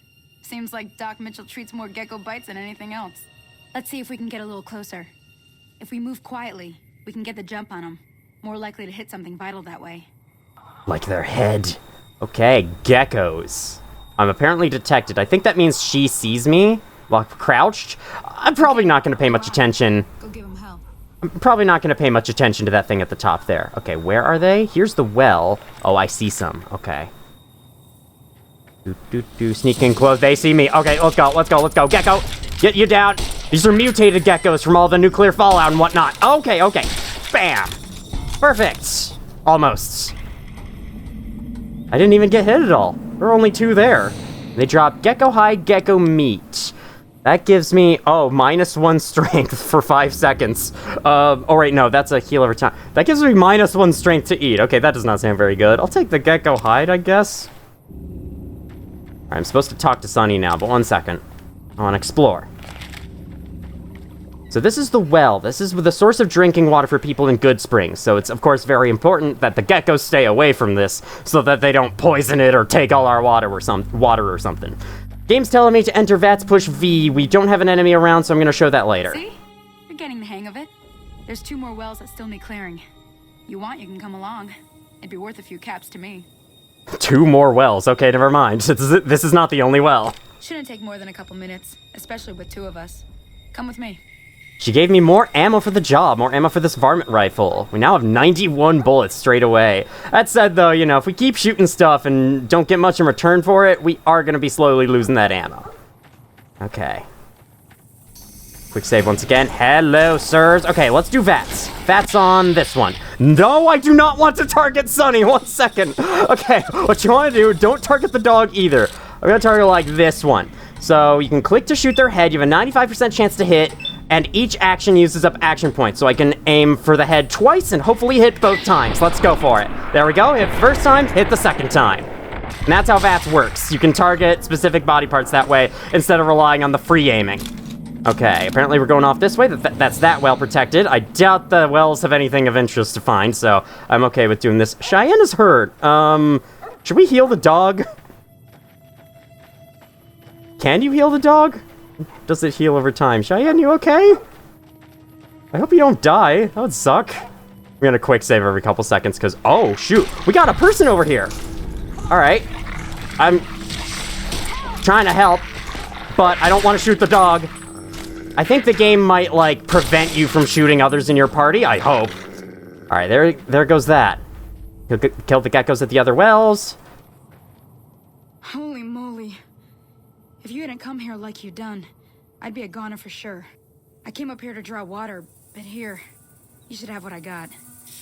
Seems like Doc Mitchell treats more gecko bites than anything else. Let's see if we can get a little closer. If we move quietly, we can get the jump on them. More likely to hit something vital that way. Like their head. Okay, geckos. I'm apparently detected. I think that means she sees me while crouched. I'm probably not going to pay much attention. Go give them hell. I'm probably not going to pay much attention to that thing at the top there. Okay, where are they? Here's the well. Oh, I see some. Okay. Sneak in close. They see me. Okay, let's go. Gecko, get you down. These are mutated geckos from all the nuclear fallout and whatnot. Okay. Bam. Perfect. Almost. I didn't even get hit at all. There were only two there. They drop gecko hide, gecko meat. That gives me, -1 strength for 5 seconds. Oh wait, no, that's a heal over time. That gives me -1 strength to eat. Okay, that does not sound very good. I'll take the gecko hide, I guess. I'm supposed to talk to Sunny now, but 1 second. I want to explore. So this is the well. This is the source of drinking water for people in Good Springs. So it's, of course, very important that the geckos stay away from this so that they don't poison it or take all our water or something. Game's telling me to enter VATS push V. We don't have an enemy around, so I'm going to show that later. See? You're getting the hang of it. There's 2 more wells that still need clearing. You want, you can come along. It'd be worth a few caps to me. 2 more wells. Okay, never mind. This is not the only well. Shouldn't take more than a couple minutes, especially with 2 of us. Come with me. She gave me more ammo for the job, more ammo for this varmint rifle. We now have 91 bullets straight away. That said, though, you know, if we keep shooting stuff and don't get much in return for it, we are going to be slowly losing that ammo. Okay. Quick save once again. Hello, sirs. Okay, let's do VATS. VATS on this one. No, I do not want to target Sonny. 1 second. Okay, what you want to do, don't target the dog either. I'm going to target like this one. So you can click to shoot their head. You have a 95% chance to hit, and each action uses up action points. So I can aim for the head twice and hopefully hit both times. Let's go for it. There we go. Hit first time, hit the second time. And that's how VATS works. You can target specific body parts that way instead of relying on the free aiming. Okay, apparently we're going off this way. That's that well protected. I doubt the wells have anything of interest to find, so I'm okay with doing this. Cheyenne is hurt. Should we heal the dog? Can you heal the dog? Does it heal over time? Cheyenne, you okay? I hope you don't die. That would suck. We're gonna quick save every couple seconds because, oh shoot, we got a person over here. All right, I'm trying to help, but I don't want to shoot the dog. I think the game might, like, prevent you from shooting others in your party. I hope. All right, there goes that. Killed the geckos at the other wells. Holy moly. If you hadn't come here like you done, I'd be a goner for sure. I came up here to draw water, but here, you should have what I got.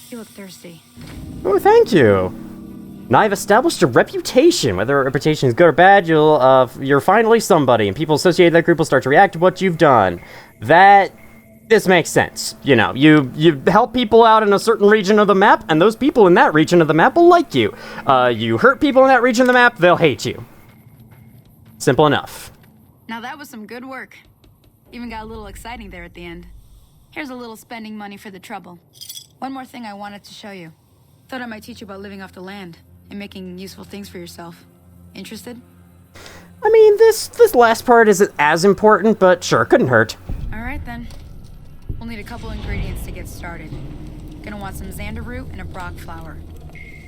You look thirsty. Oh, thank you. Now I've established a reputation. Whether a reputation is good or bad, you're finally somebody, and people associated with that group will start to react to what you've done. This makes sense. You know, you help people out in a certain region of the map, and those people in that region of the map will like you. You hurt people in that region of the map, they'll hate you. Simple enough. Now that was some good work. Even got a little exciting there at the end. Here's a little spending money for the trouble. One more thing I wanted to show you. Thought I might teach you about living off the land and making useful things for yourself. Interested? I mean, this last part isn't as important, but sure, couldn't hurt. All right, then. We'll need a couple ingredients to get started. Gonna want some xander root and a brock flower.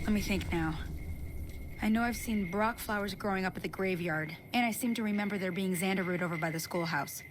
Let me think now. I know I've seen brock flowers growing up at the graveyard, and I seem to remember there being xander root over by the schoolhouse.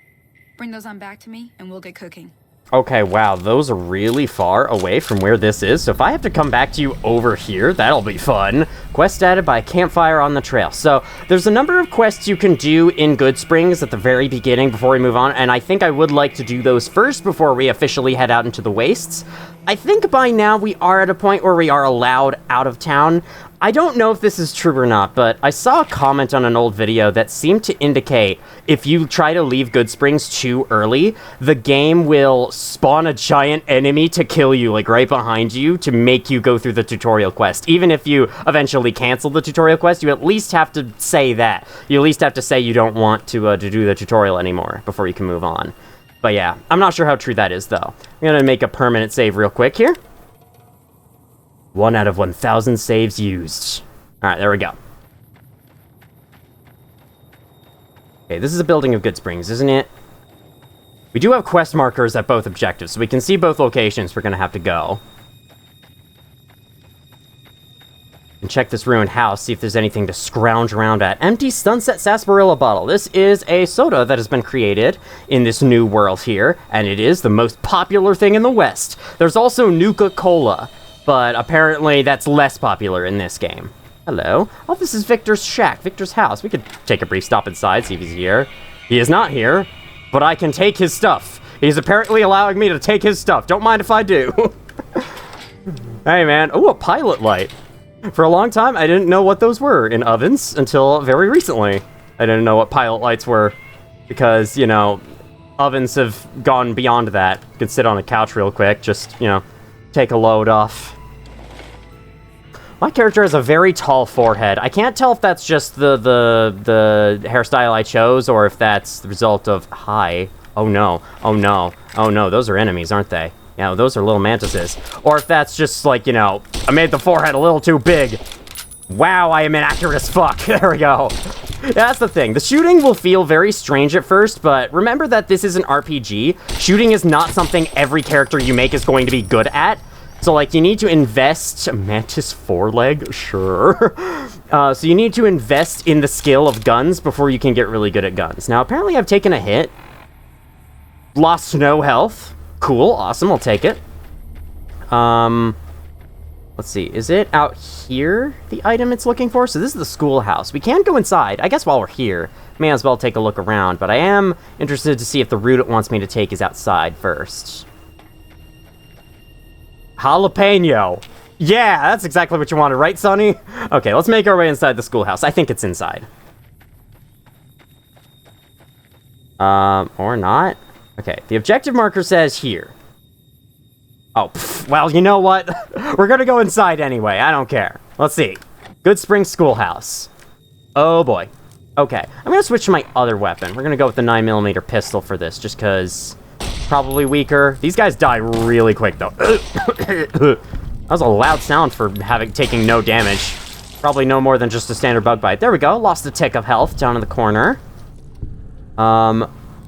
Bring those on back to me, and we'll get cooking. Okay, wow, those are really far away from where this is, so if I have to come back to you over here, that'll be fun. Quest added by campfire on the trail. So, there's a number of quests you can do in Goodsprings at the very beginning before we move on, and I think I would like to do those first before we officially head out into the wastes. I think by now we are at a point where we are allowed out of town. I don't know if this is true or not, but I saw a comment on an old video that seemed to indicate if you try to leave Goodsprings too early, the game will spawn a giant enemy to kill you, like right behind you, to make you go through the tutorial quest. Even if you eventually cancel the tutorial quest, you at least have to say that. You at least have to say you don't want to do the tutorial anymore before you can move on. But yeah, I'm not sure how true that is, though. I'm gonna make a permanent save real quick here. 1 out of 1,000 saves used. Alright, there we go. Okay, this is a building of Goodsprings, isn't it? We do have quest markers at both objectives, so we can see both locations we're gonna have to go. And check this ruined house, see if there's anything to scrounge around at. Empty Sunset Sarsaparilla bottle. This is a soda that has been created in this new world here, and it is the most popular thing in the West. There's also Nuka-Cola, but apparently that's less popular in this game. Hello. Oh, this is Victor's shack, Victor's house. We could take a brief stop inside, see if he's here. He is not here, but I can take his stuff. He's apparently allowing me to take his stuff. Don't mind if I do. Hey, man. Oh, a pilot light. For a long time, I didn't know what those were in ovens until very recently. I didn't know what pilot lights were because, you know, ovens have gone beyond that. You can sit on a couch real quick, just, you know, take a load off. My character has a very tall forehead. I can't tell if that's just the hairstyle I chose or if that's the result of... Hi. Oh no. Oh no. Oh no. Those are enemies, aren't they? Yeah, those are little mantises. Or if that's just like, you know, I made the forehead a little too big. Wow, I am inaccurate as fuck. There we go. Yeah, that's the thing. The shooting will feel very strange at first, but remember that this is an RPG. Shooting is not something every character you make is going to be good at. So, like, you need to invest... Mantis foreleg? Sure. So you need to invest in the skill of guns before you can get really good at guns. Now, apparently I've taken a hit. Lost no health. Cool, awesome, I'll take it. Let's see, is it out here, the item it's looking for? So this is the schoolhouse. We can go inside. I guess while we're here, may as well take a look around, but I am interested to see if the route it wants me to take is outside first. Jalapeno. Yeah, that's exactly what you wanted, right, Sonny? Okay, let's make our way inside the schoolhouse. I think it's inside. Or not. Okay, the objective marker says here. Oh, well, you know what? We're gonna go inside anyway. I don't care. Let's see. Goodsprings Schoolhouse. Oh, boy. Okay, I'm gonna switch to my other weapon. We're gonna go with the 9mm pistol for this, just because... Probably weaker. These guys die really quick, though. That was a loud sound for taking no damage. Probably no more than just a standard bug bite. There we go. Lost a tick of health down in the corner.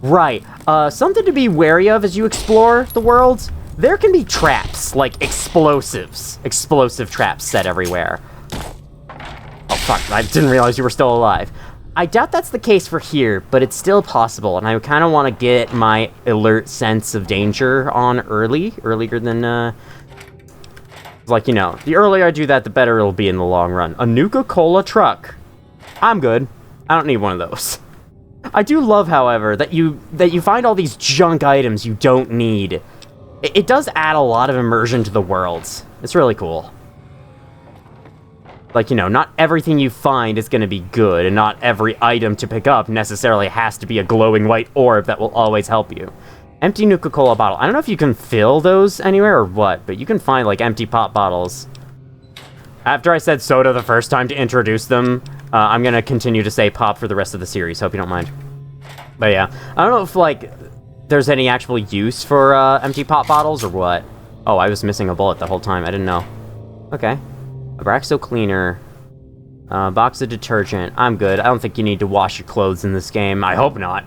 Right. Something to be wary of as you explore the world. There can be traps, like explosives. Explosive traps set everywhere. Oh, fuck. I didn't realize you were still alive. I doubt that's the case for here, but it's still possible, and I kind of want to get my alert sense of danger on earlier than, like, you know, the earlier I do that, the better it'll be in the long run. A Nuka-Cola truck. I'm good. I don't need one of those. I do love, however, that you find all these junk items you don't need. It does add a lot of immersion to the worlds. It's really cool. Like, you know, not everything you find is going to be good, and not every item to pick up necessarily has to be a glowing white orb that will always help you. Empty Nuka-Cola bottle. I don't know if you can fill those anywhere or what, but you can find, like, empty pop bottles. After I said soda the first time to introduce them, I'm going to continue to say pop for the rest of the series. Hope you don't mind. But yeah, I don't know if, like, there's any actual use for empty pop bottles or what. Oh, I was missing a bullet the whole time. I didn't know. Okay. Abraxo cleaner, box of detergent. I'm good. I don't think you need to wash your clothes in this game. I hope not.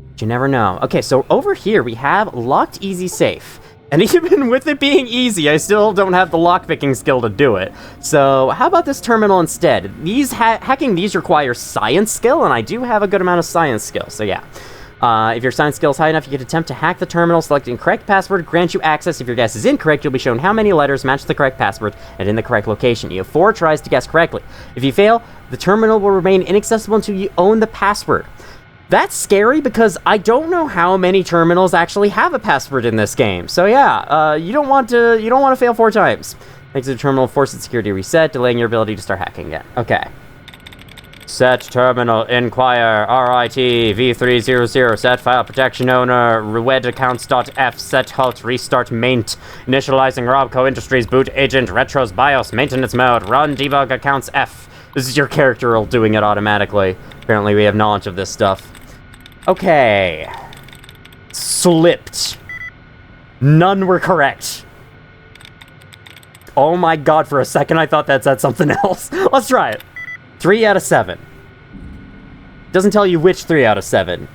But you never know. Okay, so over here we have locked easy safe. And even with it being easy, I still don't have the lockpicking skill to do it. So how about this terminal instead? Hacking these requires science skill, and I do have a good amount of science skill, so yeah. If your science skill is high enough, you can attempt to hack the terminal. Selecting correct password grants you access. If your guess is incorrect, you'll be shown how many letters match the correct password and in the correct location. You have 4 tries to guess correctly. If you fail, the terminal will remain inaccessible until you own the password. That's scary because I don't know how many terminals actually have a password in this game. So yeah, you don't want to fail 4 times. Exit the terminal, force its security reset, delaying your ability to start hacking again. Okay. Set terminal, inquire, RIT, V300, set file protection owner, redaccounts.f, set halt, restart maint, initializing Robco Industries boot agent, retros BIOS, maintenance mode, run debug accounts F. This is your character roll doing it automatically. Apparently we have knowledge of this stuff. Okay. Slipped. None were correct. Oh my god, for a second I thought that said something else. Let's try it. 3 out of 7. Doesn't tell you which 3 out of 7.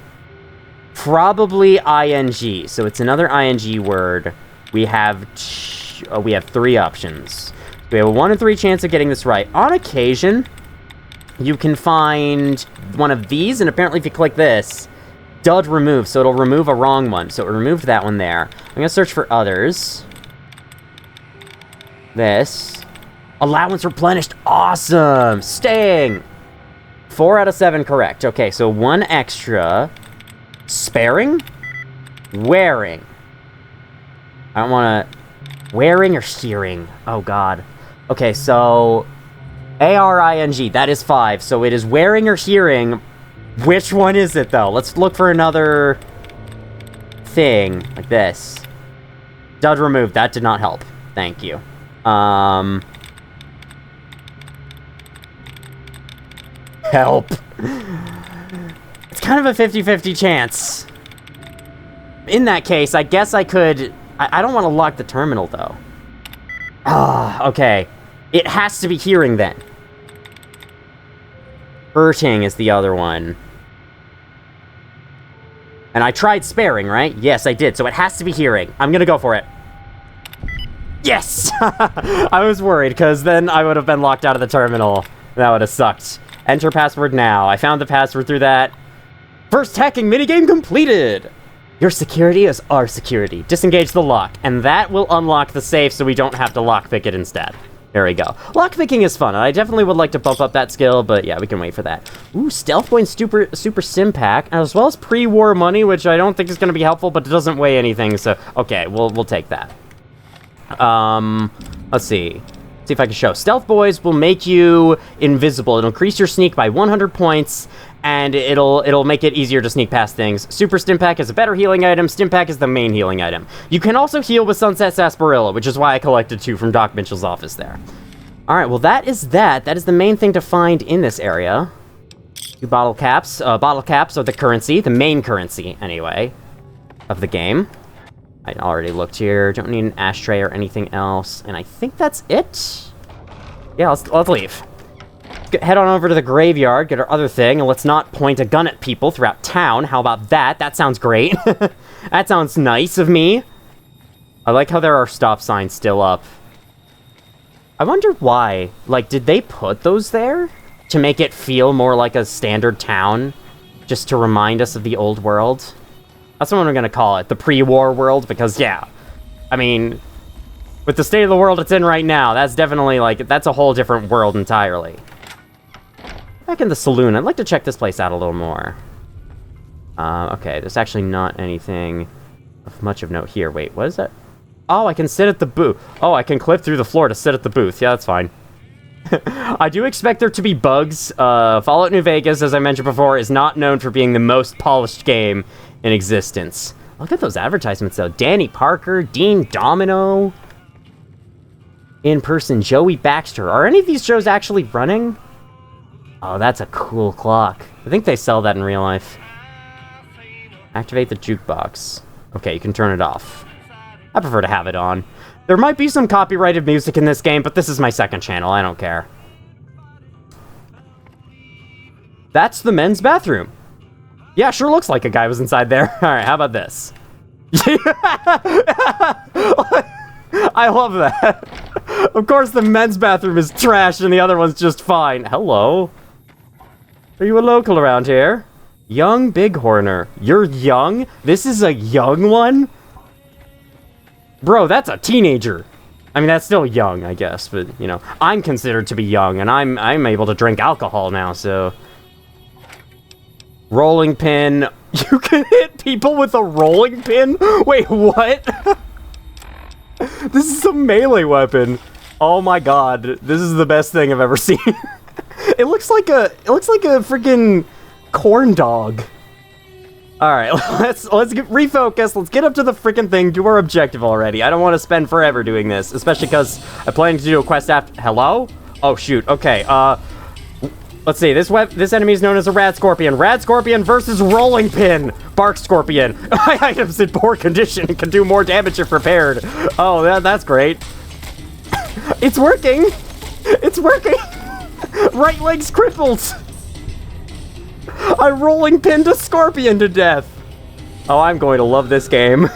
Probably ing. So it's another ing word. We have 3 options. We have a 1 in 3 chance of getting this right. On occasion, you can find one of these, and apparently if you click this, dud remove, so it'll remove a wrong one. So it removed that one there. I'm gonna search for others. This. Allowance replenished. Awesome. Staying. 4 out of 7 correct. Okay, so 1 extra. Sparing? Wearing. I don't want to... Wearing or shearing? Oh, God. Okay, so... A-R-I-N-G. That is 5. So it is wearing or hearing. Which one is it, though? Let's look for another... thing. Like this. Dud removed. That did not help. Thank you. Help. It's kind of a 50-50 chance. In that case, I guess I could... I don't want to lock the terminal, though. Ah, okay. It has to be hearing, then. Hurting is the other one. And I tried sparing, right? Yes, I did. So it has to be hearing. I'm gonna go for it. Yes! I was worried, because then I would have been locked out of the terminal. That would have sucked. Enter password now. I found the password through that. First hacking minigame completed! Your security is our security. Disengage the lock, and that will unlock the safe so we don't have to lockpick it instead. There we go. Lockpicking is fun, and I definitely would like to bump up that skill, but yeah, we can wait for that. Ooh, Stealth Point Super Sim Pack, as well as pre-war money, which I don't think is going to be helpful, but it doesn't weigh anything, so okay, we'll take that. Let's see. See if I can show. Stealth Boys will make you invisible. It'll increase your sneak by 100 points, and it'll make it easier to sneak past things. Super Stim Pack is a better healing item. Stim Pack is the main healing item. You can also heal with Sunset Sarsaparilla, which is why I collected 2 from Doc Mitchell's office there. Alright, well that is that. That is the main thing to find in this area. 2 bottle caps. Bottle caps are the currency, the main currency, anyway, of the game. I already looked here. Don't need an ashtray or anything else. And I think that's it. Yeah, let's leave. Head on over to the graveyard, get our other thing, and let's not point a gun at people throughout town. How about that? That sounds great. That sounds nice of me. I like how there are stop signs still up. I wonder why. Like, did they put those there to make it feel more like a standard town? Just to remind us of the old world? That's what I'm gonna call it, the pre-war world, because, yeah, I mean, with the state of the world it's in right now, that's definitely, like, that's a whole different world entirely. Back in the saloon, I'd like to check this place out a little more. Okay, there's actually not anything of much of note here. Wait, what is that? Oh, I can sit at the booth. Oh, I can clip through the floor to sit at the booth. Yeah, that's fine. I do expect there to be bugs. Fallout New Vegas, as I mentioned before, is not known for being the most polished game in existence. Look at those advertisements, though. Danny Parker, Dean Domino, in-person Joey Baxter. Are any of these shows actually running? Oh, that's a cool clock. I think they sell that in real life. Activate the jukebox. Okay, you can turn it off. I prefer to have it on. There might be some copyrighted music in this game, but this is my second channel. I don't care. That's the men's bathroom. Yeah, sure looks like a guy was inside there. Alright, how about this? I love that. Of course, the men's bathroom is trash and the other one's just fine. Hello? Are you a local around here? Young Bighorner. You're young? This is a young one? Bro, that's a teenager. I mean, that's still young, I guess, but, you know, I'm considered to be young, and I'm able to drink alcohol now, so... Rolling pin. You can hit people with a rolling pin? Wait, what? This is a melee weapon. Oh my god, this is the best thing I've ever seen. It looks like a freaking corn dog. Alright, let's refocus. Let's get up to the freaking thing, do our objective already. I don't want to spend forever doing this, especially because I plan to do a quest after... Hello? Oh, shoot. Okay, let's see. This enemy is known as a Rad Scorpion. Rad Scorpion versus Rolling Pin. Bark Scorpion. My item's in poor condition and can do more damage if repaired. Oh, that's great. It's working. It's working. Right leg's crippled. I Rolling Pinned a Scorpion to death. Oh, I'm going to love this game.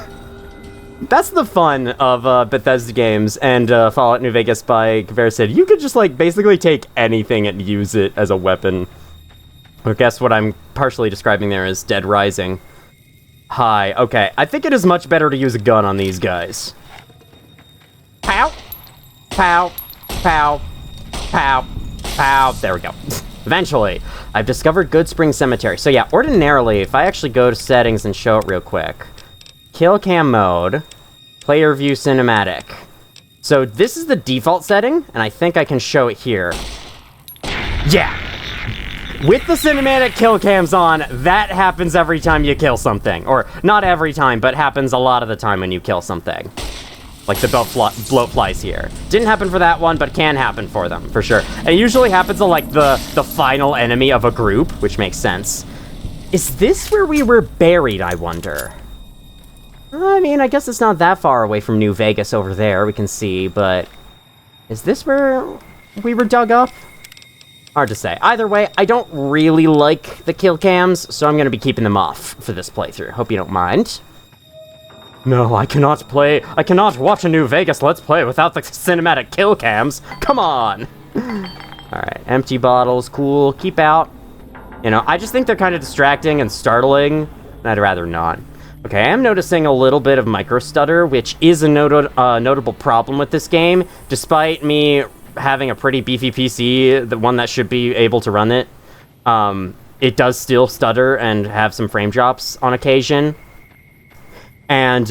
That's the fun of Bethesda games and Fallout New Vegas by comparison. You could just, like, basically take anything and use it as a weapon. I guess what I'm partially describing there is Dead Rising. Hi. Okay, I think it is much better to use a gun on these guys. Pow! Pow! Pow! Pow! Pow! There we go. Eventually, I've discovered Goodspring Cemetery. So yeah, ordinarily, if I actually go to settings and show it real quick... Kill cam mode, player view cinematic. So this is the default setting, and I think I can show it here. Yeah! With the cinematic kill cams on, that happens every time you kill something. Or, not every time, but happens a lot of the time when you kill something. Like the bloatflies here. Didn't happen for that one, but can happen for them, for sure. And it usually happens to, like, the final enemy of a group, which makes sense. Is this where we were buried, I wonder? I mean, I guess it's not that far away from New Vegas over there, we can see, but... Is this where we were dug up? Hard to say. Either way, I don't really like the kill cams, so I'm gonna be keeping them off for this playthrough. Hope you don't mind. No, I cannot watch a New Vegas Let's Play without the cinematic kill cams. Come on! Alright, empty bottles, cool, keep out. You know, I just think they're kind of distracting and startling, and I'd rather not. Okay, I am noticing a little bit of micro stutter, which is a notable problem with this game. Despite me having a pretty beefy PC, the one that should be able to run it, it does still stutter and have some frame drops on occasion. And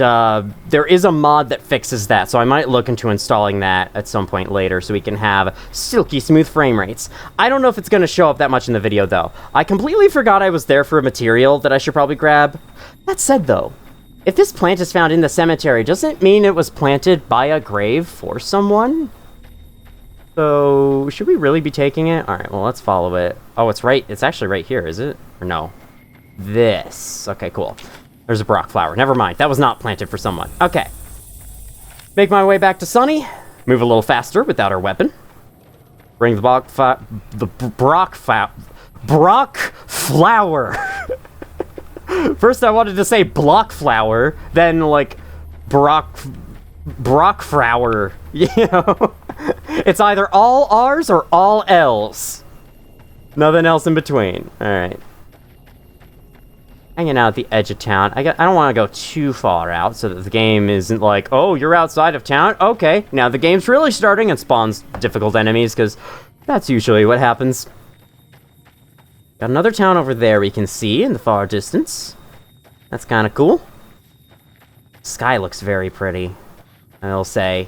there is a mod that fixes that, so I might look into installing that at some point later so we can have silky smooth frame rates. I don't know if it's going to show up that much in the video, though. I completely forgot I was there for a material that I should probably grab. That said, though, if this plant is found in the cemetery, doesn't it mean it was planted by a grave for someone? So, should we really be taking it? Alright, well, let's follow it. Oh, it's right. It's actually right here, is it? Or no? This. Okay, cool. There's a Brock flower. Never mind. That was not planted for someone. Okay. Make my way back to Sunny. Move a little faster without our weapon. Bring the Brock flower. First I wanted to say block flower, then like Brock flower. You know? It's either all R's or all L's. Nothing else in between. Alright. Hanging out at the edge of town. I don't want to go too far out so that the game isn't like, oh, you're outside of town? Okay, now the game's really starting and spawns difficult enemies, because that's usually what happens. Got another town over there we can see in the far distance. That's kind of cool. Sky looks very pretty, I'll say.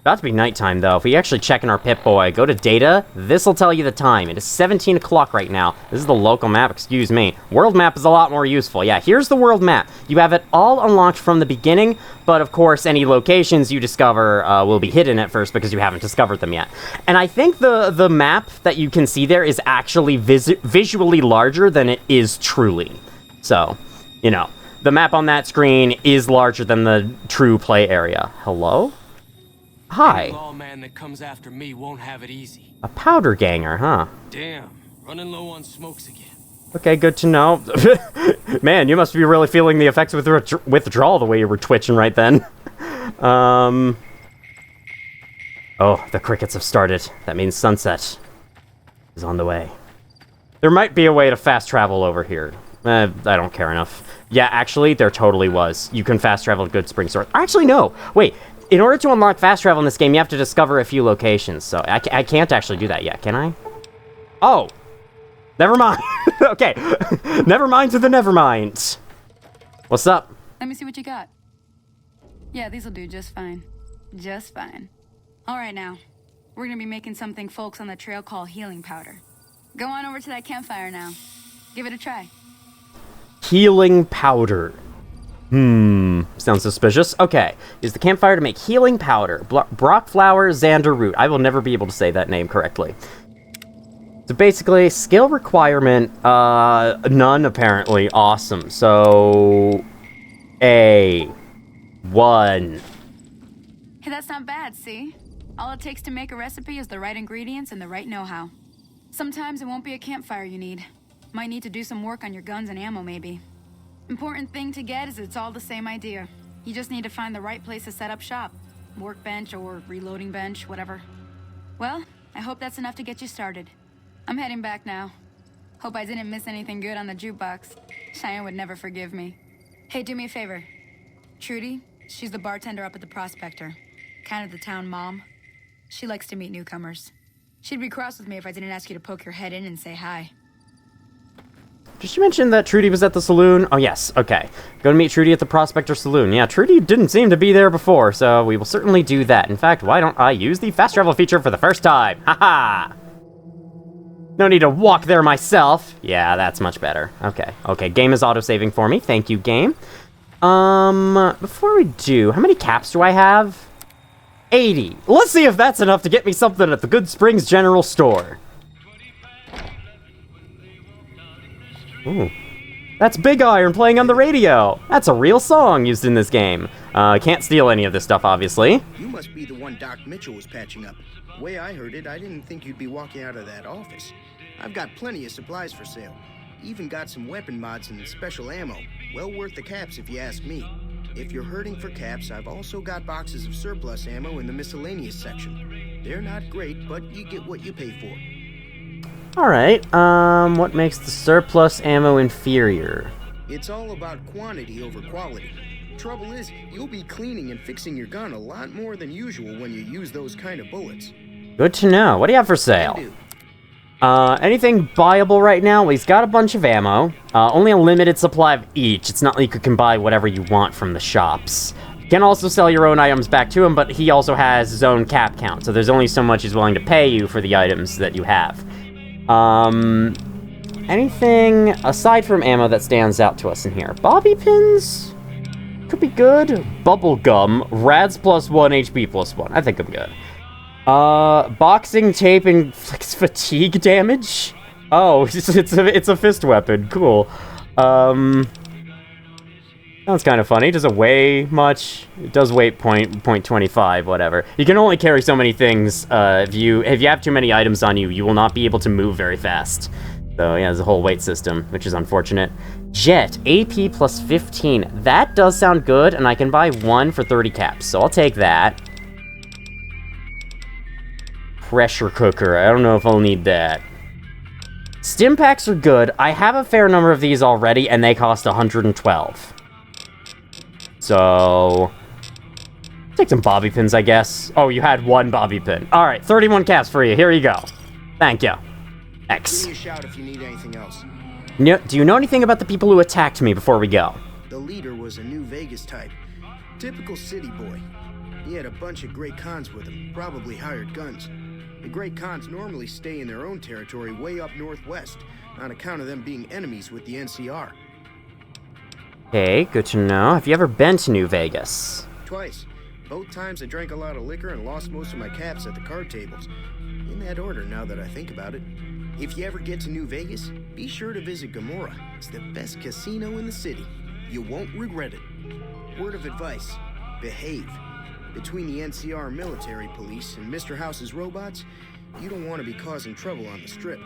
About to be nighttime, though. If we actually check in our Pip-Boy, go to data, this will tell you the time. It is 17 o'clock right now. This is the local map, excuse me. World map is a lot more useful. Yeah, here's the world map. You have it all unlocked from the beginning, but of course, any locations you discover will be hidden at first because you haven't discovered them yet. And I think the map that you can see there is actually visually larger than it is truly. So, you know, the map on that screen is larger than the true play area. Hello? Hi. The lawman that comes after me won't have it easy. A powder ganger, huh? Damn, running low on smokes again. Okay, good to know. Man, you must be really feeling the effects with withdrawal the way you were twitching right then. Oh, the crickets have started. That means sunset is on the way. There might be a way to fast travel over here. I don't care enough. Yeah, actually, there totally was. You can fast travel to Goodsprings Store. Actually, no. Wait. In order to unlock fast travel in this game, you have to discover a few locations. So I can't actually do that yet, can I? Oh. Never mind. Okay. Never mind to the never mind. What's up? Let me see what you got. Yeah, these'll do just fine. Just fine. All right, now. We're gonna be making something folks on the trail call healing powder. Go on over to that campfire now. Give it a try. Healing powder. Sounds suspicious. Okay, use the campfire to make healing powder. Brock flower, Xander root. I will never be able to say that name correctly. So basically, skill requirement, none apparently. Awesome. So, A1. Hey, that's not bad, see? All it takes to make a recipe is the right ingredients and the right know-how. Sometimes it won't be a campfire you need. Might need to do some work on your guns and ammo, maybe. Important thing to get is it's all the same idea. You just need to find the right place to set up shop. Workbench or reloading bench, whatever. Well, I hope that's enough to get you started. I'm heading back now. Hope I didn't miss anything good on the jukebox. Cheyenne would never forgive me. Hey, do me a favor. Trudy, she's the bartender up at the Prospector. Kind of the town mom. She likes to meet newcomers. She'd be cross with me if I didn't ask you to poke your head in and say hi. Did you mention that Trudy was at the saloon? Oh, yes. Okay. Go to meet Trudy at the Prospector Saloon. Yeah, Trudy didn't seem to be there before, so we will certainly do that. In fact, why don't I use the fast travel feature for the first time? Haha! No need to walk there myself. Yeah, that's much better. Okay. Okay, game is auto-saving for me. Thank you, game. Before we do, how many caps do I have? 80. Let's see if that's enough to get me something at the Goodsprings General Store. Ooh. That's Big Iron playing on the radio. That's a real song used in this game. Can't steal any of this stuff, obviously. You must be the one Doc Mitchell was patching up. The way I heard it, I didn't think you'd be walking out of that office. I've got plenty of supplies for sale. Even got some weapon mods and special ammo. Well worth the caps if you ask me. If you're hurting for caps, I've also got boxes of surplus ammo in the miscellaneous section. They're not great, but you get what you pay for. Alright, what makes the surplus ammo inferior? It's all about quantity over quality. Trouble is, you'll be cleaning and fixing your gun a lot more than usual when you use those kind of bullets. Good to know. What do you have for sale? Anything buyable right now? Well, he's got a bunch of ammo. Only a limited supply of each. It's not like you can buy whatever you want from the shops. You can also sell your own items back to him, but he also has his own cap count, so there's only so much he's willing to pay you for the items that you have. Anything aside from ammo that stands out to us in here? Bobby pins? Could be good. Bubble gum. Rads plus 1, HP plus 1. I think I'm good. Boxing tape inflicts fatigue damage? Oh, it's a fist weapon. Cool. Sounds kind of funny. Does it weigh much? It does weigh 0.25, whatever. You can only carry so many things. If you have too many items on you, you will not be able to move very fast. So yeah, there's a whole weight system, which is unfortunate. Jet, AP plus 15. That does sound good, and I can buy 1 for 30 caps, so I'll take that. Pressure cooker. I don't know if I'll need that. Stim packs are good. I have a fair number of these already, and they cost 112. So, take some bobby pins, I guess. Oh, you had 1 bobby pin. All right, 31 caps for you. Here you go. Thank you. X. Give me a shout if you need anything else. No, do you know anything about the people who attacked me before we go? The leader was a New Vegas type. Typical city boy. He had a bunch of Great Khans with him, probably hired guns. The Great Khans normally stay in their own territory way up northwest, on account of them being enemies with the NCR. Okay, good to know. Have you ever been to New Vegas? Twice. Both times I drank a lot of liquor and lost most of my caps at the card tables. In that order, now that I think about it. If you ever get to New Vegas, be sure to visit Gomorrah. It's the best casino in the city. You won't regret it. Word of advice, behave. Between the NCR military police and Mr. House's robots, you don't want to be causing trouble on the Strip.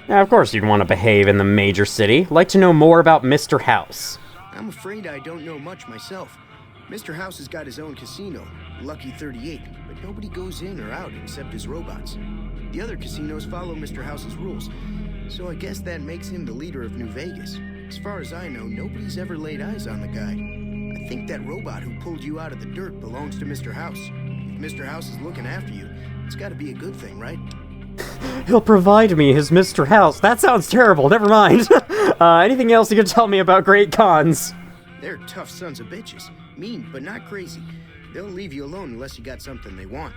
Yeah, of course you'd want to behave in the major city. Like to know more about Mr. House. I'm afraid I don't know much myself. Mr. House has got his own casino, Lucky 38, but nobody goes in or out except his robots. The other casinos follow Mr. House's rules, so I guess that makes him the leader of New Vegas. As far as I know, nobody's ever laid eyes on the guy. I think that robot who pulled you out of the dirt belongs to Mr. House. If Mr. House is looking after you, it's gotta be a good thing, right? He'll provide me his Mr. House. That sounds terrible. Never mind. Anything else you can tell me about Great Khans? They're tough sons of bitches. Mean, but not crazy. They'll leave you alone unless you got something they want.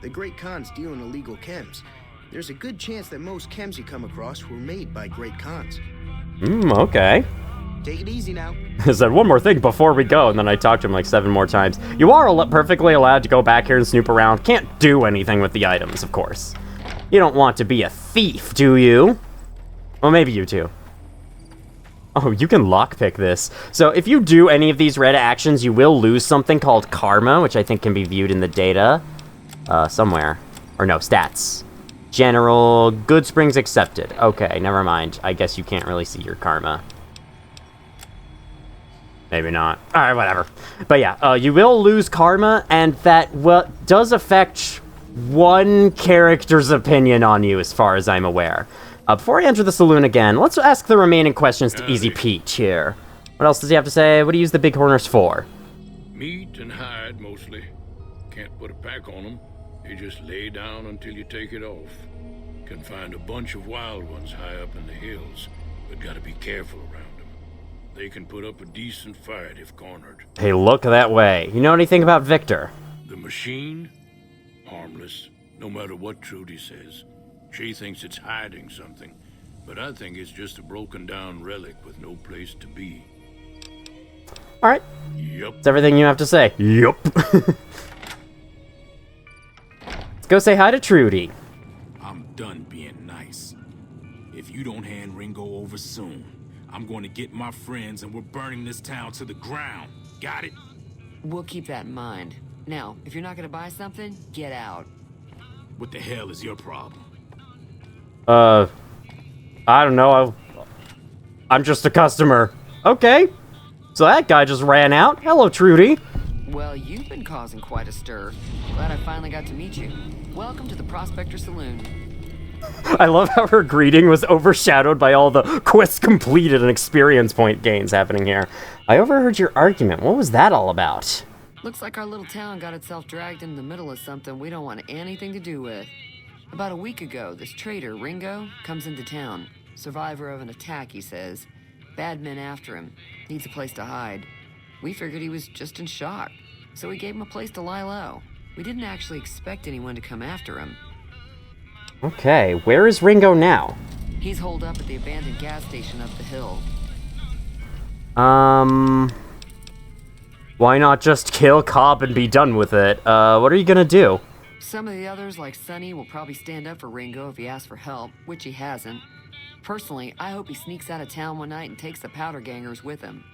The Great Khans deal in illegal chems. There's a good chance that most chems you come across were made by Great Khans. Okay. Take it easy now. I said one more thing before we go, and then I talked to him like 7 more times. You are perfectly allowed to go back here and snoop around. Can't do anything with the items, of course. You don't want to be a thief, do you? Well, maybe you do. Oh, you can lockpick this. So if you do any of these red actions, you will lose something called karma, which I think can be viewed in the data. Somewhere. Or no, stats. General, Goodsprings accepted. Okay, never mind. I guess you can't really see your karma. Maybe not. Alright, whatever. But yeah, you will lose karma, and that does affect one character's opinion on you, as far as I'm aware. Before I enter the saloon again, let's ask the remaining questions to Easy Pete here. What else does he have to say? What do you use the bighorners for? Meat and hide, mostly. Can't put a pack on them. You just lay down until you take it off. Can find a bunch of wild ones high up in the hills, but gotta be careful around them. They can put up a decent fight if cornered. Hey, look that way. You know anything about Victor? The machine? Harmless, no matter what Trudy says. She thinks it's hiding something, but I think it's just a broken down relic with no place to be. Alright. Yup. That's everything you have to say. Yup. Let's go say hi to Trudy. I'm done being nice. If you don't hand Ringo over soon, I'm going to get my friends and we're burning this town to the ground. Got it? We'll keep that in mind. Now, if you're not going to buy something, get out. What the hell is your problem? I don't know. I'm just a customer. Okay. So that guy just ran out. Hello, Trudy. Well, you've been causing quite a stir. Glad I finally got to meet you. Welcome to the Prospector Saloon. I love how her greeting was overshadowed by all the quests completed and experience point gains happening here. I overheard your argument. What was that all about? Looks like our little town got itself dragged into the middle of something we don't want anything to do with. About a week ago, this traitor, Ringo, comes into town. Survivor of an attack, he says. Bad men after him. Needs a place to hide. We figured he was just in shock, so we gave him a place to lie low. We didn't actually expect anyone to come after him. Okay, where is Ringo now? He's holed up at the abandoned gas station up the hill. Why not just kill Cobb and be done with it? What are you gonna do? Some of the others, like Sonny, will probably stand up for Ringo if he asks for help, which he hasn't. Personally, I hope he sneaks out of town one night and takes the powder gangers with him.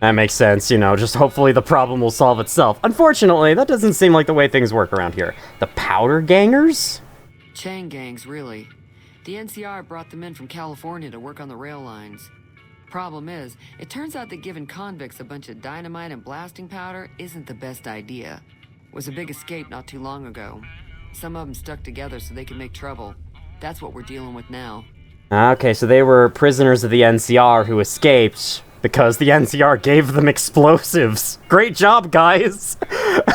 That makes sense, you know, just hopefully the problem will solve itself. Unfortunately, that doesn't seem like the way things work around here. The powder gangers? Chain gangs, really. The NCR brought them in from California to work on the rail lines. Problem is, it turns out that giving convicts a bunch of dynamite and blasting powder isn't the best idea. It was a big escape not too long ago. Some of them stuck together so they could make trouble. That's what we're dealing with now. Okay, so they were prisoners of the NCR who escaped because the NCR gave them explosives. Great job, guys!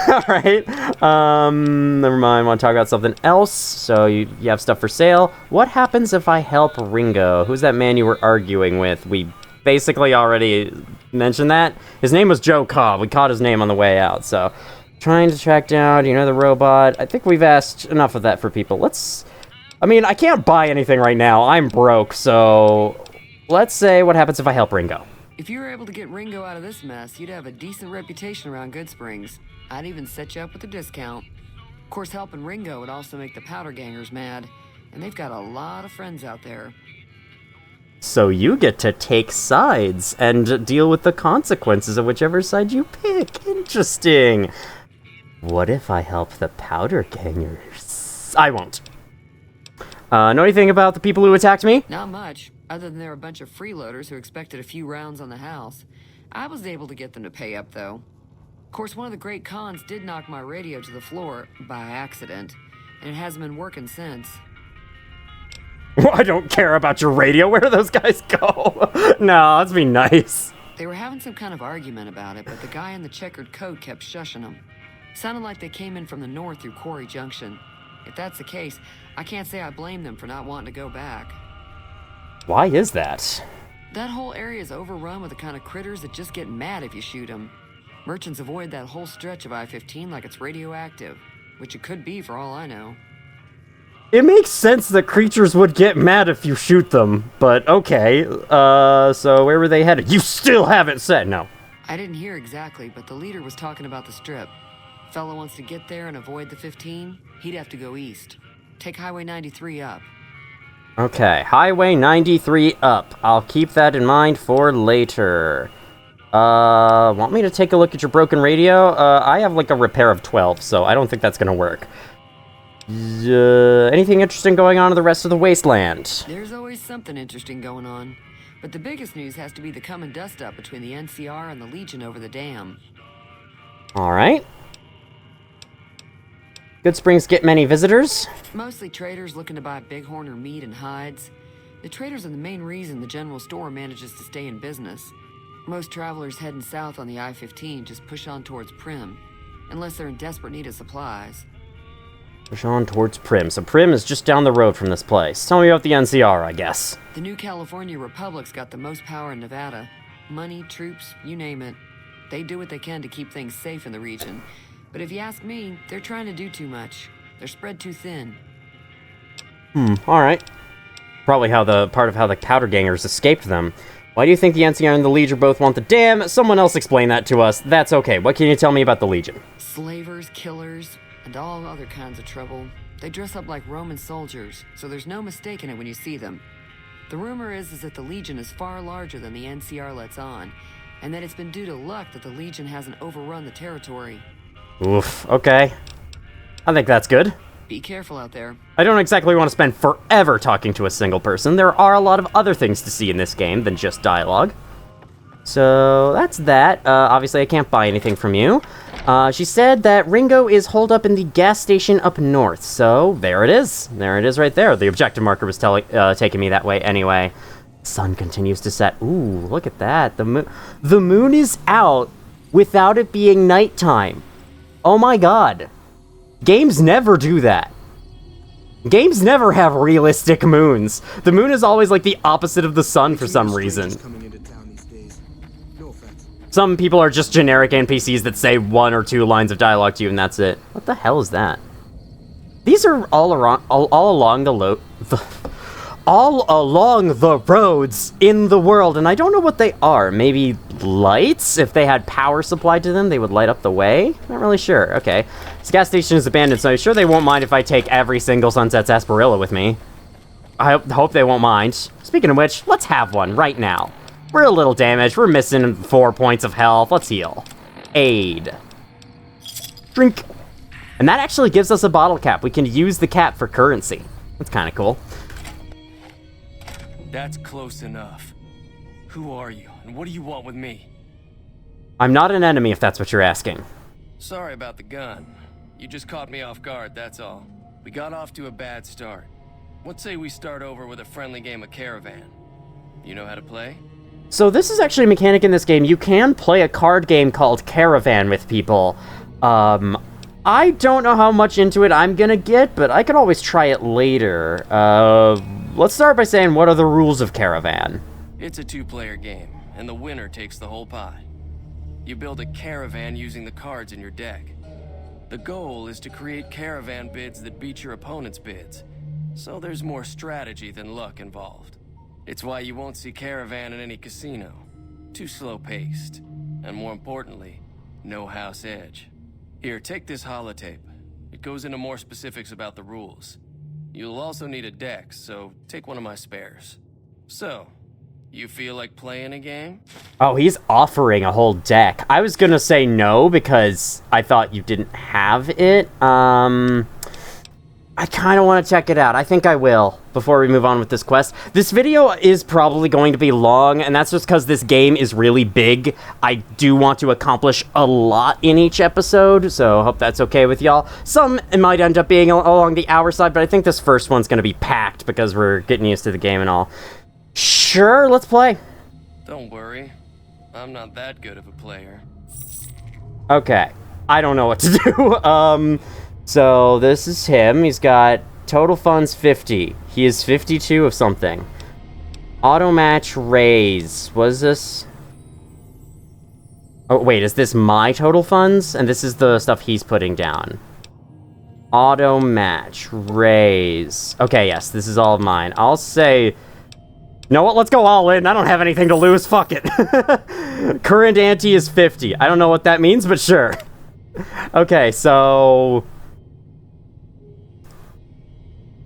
Alright, never mind, I want to talk about something else. So you have stuff for sale. What happens if I help Ringo? Who's that man you were arguing with? We basically already mentioned that. His name was Joe Cobb. We caught his name on the way out, so... Trying to track down, the robot. I think we've asked enough of that for people. I mean, I can't buy anything right now. I'm broke, so... Let's say what happens if I help Ringo. If you were able to get Ringo out of this mess, you'd have a decent reputation around Goodsprings. I'd even set you up with a discount. Of course, helping Ringo would also make the powder gangers mad, and they've got a lot of friends out there. So you get to take sides and deal with the consequences of whichever side you pick. Interesting. What if I help the powder gangers? I won't. Know anything about the people who attacked me? Not much, other than they're a bunch of freeloaders who expected a few rounds on the house. I was able to get them to pay up, though. Of course, one of the great cons did knock my radio to the floor by accident, and it hasn't been working since. I don't care about your radio. Where do those guys go? No, let's be nice. They were having some kind of argument about it, but the guy in the checkered coat kept shushing them. Sounded like they came in from the north through Quarry Junction. If that's the case, I can't say I blame them for not wanting to go back. Why is that? That whole area is overrun with the kind of critters that just get mad if you shoot them. Merchants avoid that whole stretch of I-15 like it's radioactive, which it could be for all I know. It makes sense that creatures would get mad if you shoot them, but okay. So where were they headed? You still haven't said. No. I didn't hear exactly, but the leader was talking about the strip. Fella wants to get there and avoid the 15, he'd have to go east. Take Highway 93 up. Okay, Highway 93 up. I'll keep that in mind for later. Want me to take a look at your broken radio? I have like a repair of 12, so I don't think that's gonna work. Anything interesting going on in the rest of the wasteland? There's always something interesting going on. But the biggest news has to be the come and dust up between the NCR and the Legion over the dam. Alright. Goodsprings get many visitors? Mostly traders looking to buy bighorn or meat and hides. The traders are the main reason the general store manages to stay in business. Most travelers heading south on the I-15 just push on towards Primm, unless they're in desperate need of supplies. Push on towards Primm. So Primm is just down the road from this place. Tell me about the NCR, I guess. The new California Republic's got the most power in Nevada. Money, troops, you name it. They do what they can to keep things safe in the region. But if you ask me, they're trying to do too much. They're spread too thin. Alright. Probably part of how the powder gangers escaped them. Why do you think the NCR and the Legion both want the dam? Someone else explain that to us. That's okay. What can you tell me about the Legion? Slavers, killers, and all other kinds of trouble. They dress up like Roman soldiers, so there's no mistaking it when you see them. The rumor is that the Legion is far larger than the NCR lets on, and that it's been due to luck that the Legion hasn't overrun the territory. Oof, okay. I think that's good. Be careful out there. I don't exactly want to spend forever talking to a single person. There are a lot of other things to see in this game than just dialogue. So that's that. Obviously, I can't buy anything from you. She said that Ringo is holed up in the gas station up north. So there it is. There it is right there. The objective marker was taking me that way anyway. Sun continues to set. Ooh, look at that. The moon is out without it being nighttime. Oh my god. Games never do that. Games never have realistic moons. The moon is always like the opposite of the sun for some reason. Some people are just generic NPCs that say 1 or 2 lines of dialogue to you and that's it. What the hell is that? These are all along the roads in the world, and I don't know what they are. Maybe lights? If they had power supplied to them, they would light up the way? Not really sure. Okay. This gas station is abandoned, so I'm sure they won't mind if I take every single Sunset Sarsaparilla with me. I hope they won't mind. Speaking of which, let's have one right now. We're a little damaged. We're missing 4 points of health. Let's heal. Aid. Drink. And that actually gives us a bottle cap. We can use the cap for currency. That's kind of cool. That's close enough. Who are you, and what do you want with me? I'm not an enemy, if that's what you're asking. Sorry about the gun. You just caught me off guard, that's all. We got off to a bad start. Let's say we start over with a friendly game of Caravan. You know how to play? So this is actually a mechanic in this game. You can play a card game called Caravan with people. I don't know how much into it I'm gonna get, but I could always try it later. Let's start by saying, what are the rules of Caravan? It's a 2-player game, and the winner takes the whole pie. You build a caravan using the cards in your deck. The goal is to create caravan bids that beat your opponent's bids, so there's more strategy than luck involved. It's why you won't see Caravan in any casino. Too slow-paced. And more importantly, no house edge. Here, take this holotape. It goes into more specifics about the rules. You'll also need a deck, so take one of my spares. So, you feel like playing a game? Oh, he's offering a whole deck. I was gonna say no because I thought you didn't have it. I kind of want to check it out. I think I will before we move on with this quest. This video is probably going to be long, and that's just because this game is really big. I do want to accomplish a lot in each episode, so I hope that's okay with y'all. Some it might end up being along the hour side, but I think this first one's going to be packed because we're getting used to the game and all. Sure, let's play. Don't worry. I'm not that good of a player. Okay. I don't know what to do. So this is him. He's got total funds 50. He is 52 of something. Auto match raise. Was this? Oh, wait, is this my total funds? And this is the stuff he's putting down. Auto match raise. Okay, yes, this is all of mine. I'll say, you know what? Let's go all in. I don't have anything to lose. Fuck it. Current ante is 50. I don't know what that means, but sure. Okay, so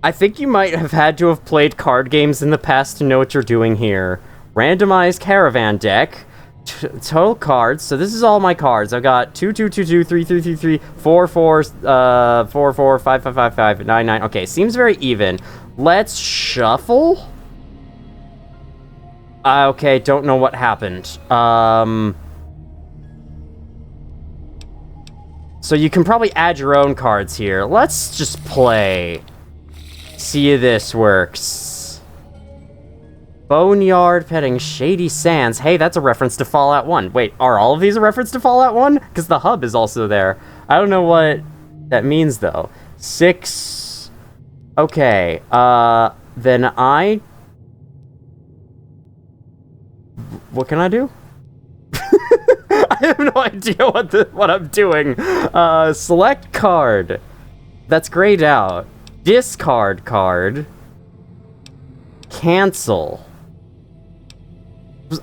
I think you might have had to have played card games in the past to know what you're doing here. Randomized caravan deck. Total cards. So this is all my cards. I've got 2, 2, 2, 2, 3, 3, 3, 3, 4, 4, 4, 4, 5, 5, 5, 5, 9, 9. Okay, seems very even. Let's shuffle. Okay, don't know what happened. So you can probably add your own cards here. Let's just play. See if this works. Boneyard Petting Shady Sands. Hey, that's a reference to Fallout 1. Wait, are all of these a reference to Fallout 1? Because the hub is also there. I don't know what that means, though. 6. Okay, then what can I do? I have no idea what I'm doing. Select card. That's grayed out. Discard card. Cancel.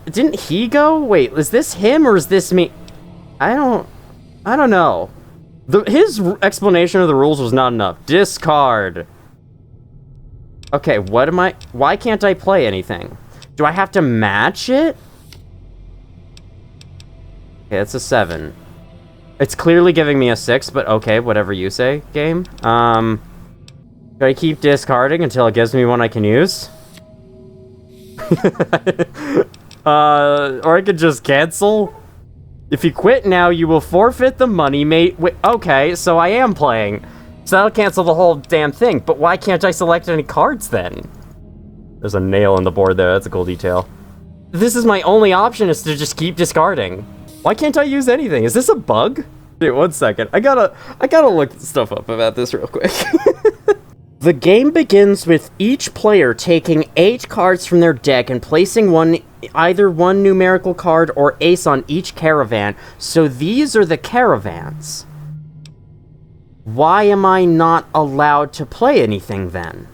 Didn't he go? Wait, is this him or is this me? I don't know. His explanation of the rules was not enough. Discard. Okay, why can't I play anything? Do I have to match it? Okay, that's a 7. It's clearly giving me a 6, but okay, whatever you say, game. Do I keep discarding until it gives me one I can use? Or I could just cancel. If you quit now, you will forfeit the money made. Wait, okay, so I am playing. So that'll cancel the whole damn thing. But why can't I select any cards then? There's a nail in the board there. That's a cool detail. This is my only option, is to just keep discarding. Why can't I use anything? Is this a bug? Dude, 1 second. I gotta look stuff up about this real quick. The game begins with each player taking 8 cards from their deck and placing either one numerical card or ace on each caravan. So these are the caravans. Why am I not allowed to play anything then?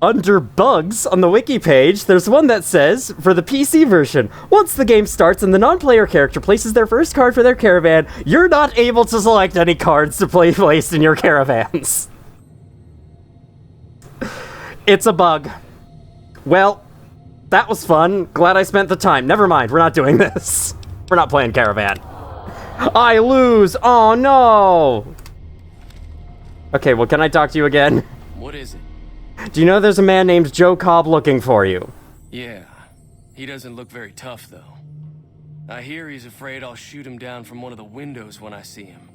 Under bugs on the wiki page, there's one that says, for the PC version, once the game starts and the non-player character places their first card for their caravan, you're not able to select any cards to play placed in your caravans. It's a bug. Well, that was fun. Glad I spent the time. Never mind, we're not doing this. We're not playing caravan. I lose! Oh no! Okay, well, can I talk to you again? What is it? Do you know there's a man named Joe Cobb looking for you? Yeah. He doesn't look very tough, though. I hear he's afraid I'll shoot him down from one of the windows when I see him.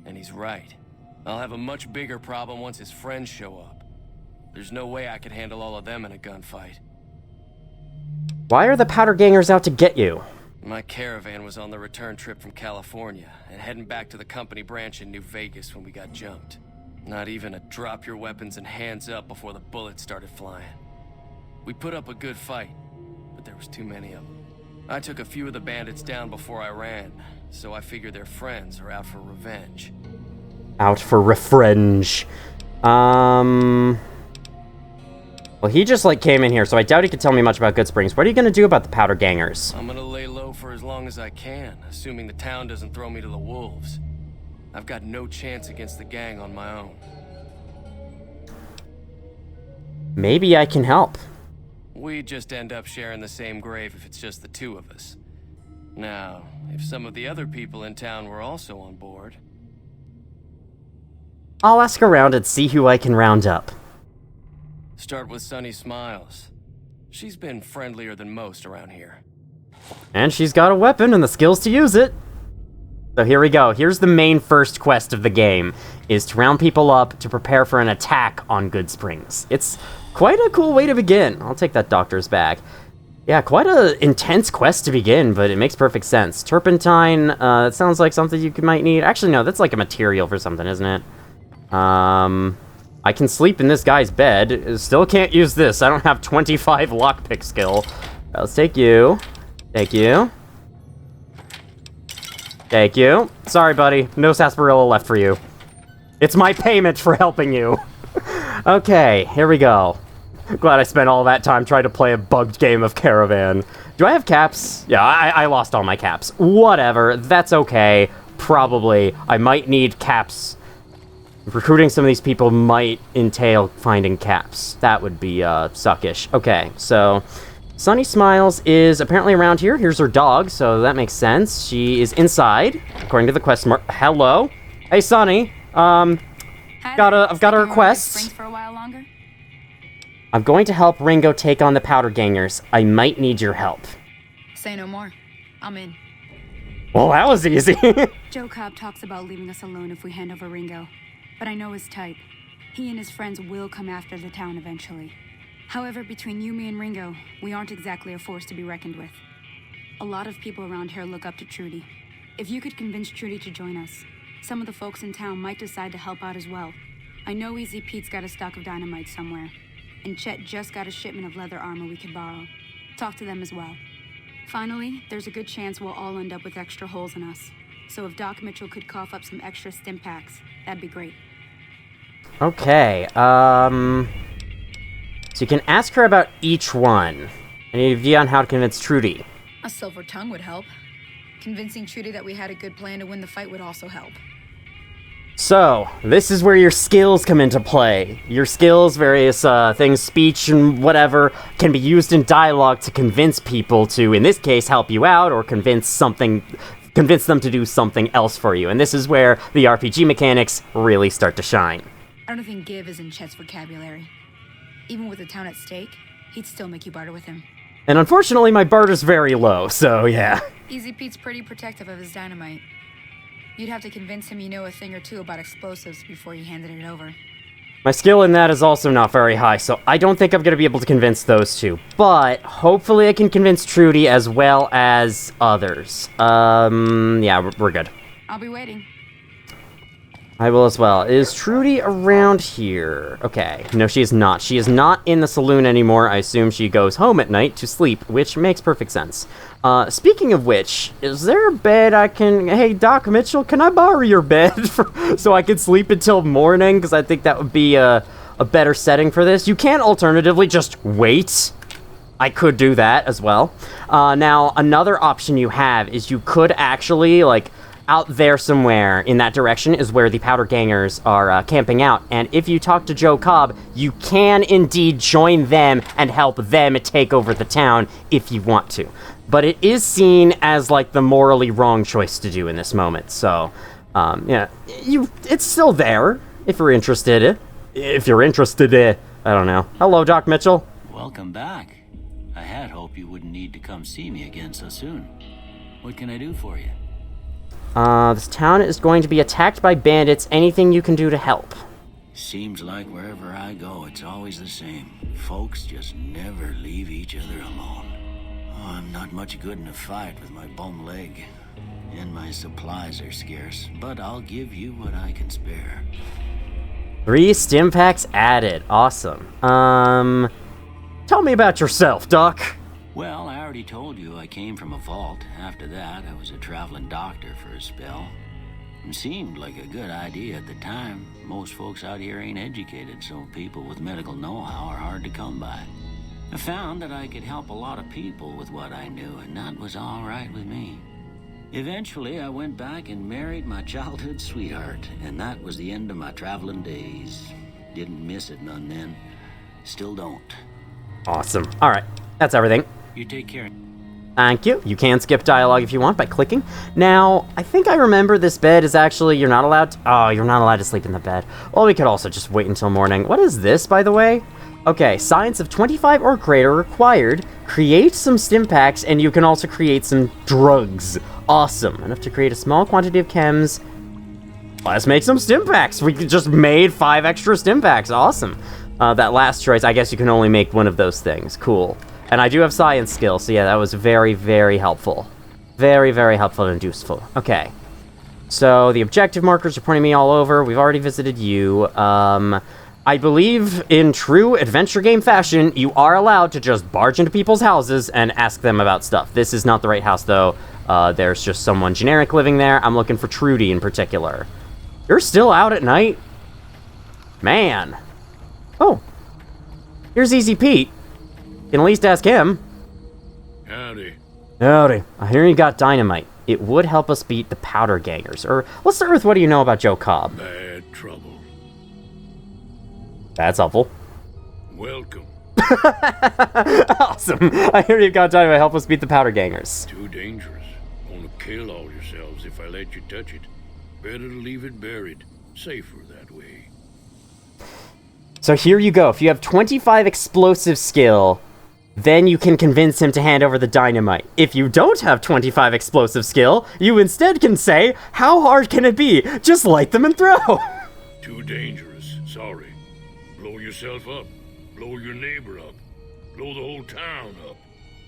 And he's right. I'll have a much bigger problem once his friends show up. There's no way I could handle all of them in a gunfight. Why are the powder gangers out to get you? My caravan was on the return trip from California and heading back to the company branch in New Vegas when we got jumped. Not even a drop your weapons and hands up before the bullets started flying. We put up a good fight, but there was too many of them. I took a few of the bandits down before I ran, so I figure their friends are out for revenge. Out for revenge. Well, he just, came in here, so I doubt he could tell me much about Goodsprings. What are you gonna do about the powder gangers? I'm gonna lay low for as long as I can, assuming the town doesn't throw me to the wolves. I've got no chance against the gang on my own. Maybe I can help. We'd just end up sharing the same grave if it's just the two of us. Now, if some of the other people in town were also on board... I'll ask around and see who I can round up. Start with Sunny Smiles. She's been friendlier than most around here. And she's got a weapon and the skills to use it. So here we go. Here's the main first quest of the game, is to round people up to prepare for an attack on Goodsprings. It's quite a cool way to begin. I'll take that doctor's bag. Yeah, quite an intense quest to begin, but it makes perfect sense. Turpentine, it sounds like something you might need. Actually, no, that's like a material for something, isn't it? I can sleep in this guy's bed. Still can't use this. I don't have 25 lockpick skill. Let's take you. Thank you. Thank you. Sorry, buddy. No sarsaparilla left for you. It's my payment for helping you. Okay, here we go. Glad I spent all that time trying to play a bugged game of Caravan. Do I have caps? Yeah, I lost all my caps. Whatever, that's okay. Probably. I might need caps. Recruiting some of these people might entail finding caps. That would be, suckish. Okay, so... Sunny Smiles is apparently around here. Here's her dog, so that makes sense. She is inside, according to the quest mark. Hello? Hey, Sunny. I've got a request. For a while longer? I'm going to help Ringo take on the powder gangers. I might need your help. Say no more. I'm in. Well, that was easy. Joe Cobb talks about leaving us alone if we hand over Ringo, but I know his type. He and his friends will come after the town eventually. However, between you, me, and Ringo, we aren't exactly a force to be reckoned with. A lot of people around here look up to Trudy. If you could convince Trudy to join us, some of the folks in town might decide to help out as well. I know Easy Pete's got a stock of dynamite somewhere, and Chet just got a shipment of leather armor we could borrow. Talk to them as well. Finally, there's a good chance we'll all end up with extra holes in us. So if Doc Mitchell could cough up some extra stim packs, that'd be great. Okay, so you can ask her about each one. Any idea on how to convince Trudy? A silver tongue would help. Convincing Trudy that we had a good plan to win the fight would also help. So, this is where your skills come into play. Your skills, various things, speech and whatever, can be used in dialogue to convince people to, in this case, help you out, or convince them to do something else for you. And this is where the RPG mechanics really start to shine. I don't think give is in Chet's vocabulary. Even with the town at stake, he'd still make you barter with him. And unfortunately, my barter's very low, so yeah. Easy Pete's pretty protective of his dynamite. You'd have to convince him you know a thing or two about explosives before you handed it over. My skill in that is also not very high, so I don't think I'm going to be able to convince those two. But hopefully I can convince Trudy as well as others. Yeah, we're good. I'll be waiting. I will as well. Is Trudy around here? Okay. No, she is not. She is not in the saloon anymore. I assume she goes home at night to sleep, which makes perfect sense. Speaking of which, is there a bed I can... Hey, Doc Mitchell, can I borrow your bed so I can sleep until morning? Because I think that would be a better setting for this. You can alternatively just wait. I could do that as well. Now, another option you have is you could actually, like... Out there somewhere in that direction is where the Powder Gangers are camping out. And if you talk to Joe Cobb, you can indeed join them and help them take over the town if you want to. But it is seen as, like, the morally wrong choice to do in this moment. So, yeah, it's still there if you're interested. I don't know. Hello, Doc Mitchell. Welcome back. I had hoped you wouldn't need to come see me again so soon. What can I do for you? This town is going to be attacked by bandits. Anything you can do to help? Seems like wherever I go, it's always the same. Folks just never leave each other alone. Oh, I'm not much good in a fight with my bum leg. And my supplies are scarce, but I'll give you what I can spare. 3 stim packs added. Awesome. Tell me about yourself, Doc. Well, I already told you I came from a vault. After that, I was a traveling doctor for a spell. It seemed like a good idea at the time. Most folks out here ain't educated, so people with medical know-how are hard to come by. I found that I could help a lot of people with what I knew, and that was all right with me. Eventually, I went back and married my childhood sweetheart, and that was the end of my traveling days. Didn't miss it none then. Still don't. Awesome. All right, that's everything. You take care. Thank you. You can skip dialogue if you want by clicking. Now, I think I remember this bed is actually, you're not allowed to sleep in the bed. Well, we could also just wait until morning. What is this, by the way? Okay, science of 25 or greater required. Create some stim packs, and you can also create some drugs. Awesome. Enough to create a small quantity of chems. Let's make some stim packs. We just made 5 extra stim packs. Awesome. That last choice, I guess you can only make one of those things. Cool. And I do have science skills, so yeah, that was very, very helpful. Very, very helpful and useful. Okay. So, the objective markers are pointing me all over. We've already visited you. I believe, in true adventure game fashion, you are allowed to just barge into people's houses and ask them about stuff. This is not the right house, though. There's just someone generic living there. I'm looking for Trudy in particular. You're still out at night? Man. Oh. Here's Easy Pete. You can at least ask him. Howdy. Howdy. I hear you got dynamite. It would help us beat the Powder Gangers. Or, let's start with what do you know about Joe Cobb? Bad trouble. That's helpful. Welcome. Awesome. I hear you got dynamite. Help us beat the Powder Gangers. Too dangerous. Gonna kill all yourselves if I let you touch it. Better to leave it buried. Safer that way. So here you go. If you have 25 explosive skill, then you can convince him to hand over the dynamite. If you don't have 25 explosive skill, you instead can say, how hard can it be? Just light them and throw. Too dangerous. Sorry. Blow yourself up. Blow your neighbor up. Blow the whole town up.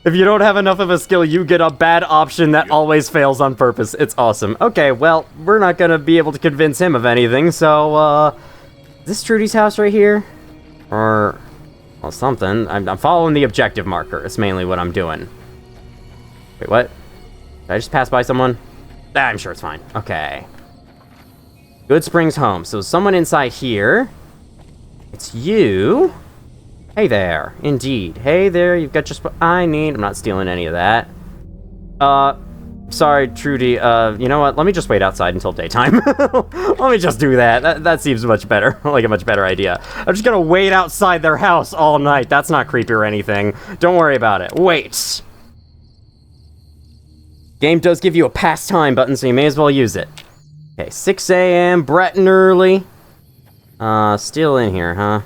If you don't have enough of a skill, you get a bad option that always fails on purpose. It's awesome. Okay, well, we're not gonna be able to convince him of anything, so, is this Trudy's house right here? Or... well, something. I'm following the objective marker. It's mainly what I'm doing. Wait, what? Did I just pass by someone? I'm sure it's fine. Okay. Goodsprings home. So someone inside here. It's you. Hey there. Indeed. Hey there. You've got just what I need. I'm not stealing any of that. Sorry, Trudy. You know what? Let me just wait outside until daytime. Let me just do that. That seems much better. Like a much better idea. I'm just gonna wait outside their house all night. That's not creepy or anything. Don't worry about it. Wait. Game does give you a pastime button, so you may as well use it. Okay, 6 a.m. bright and early. Still in here, huh?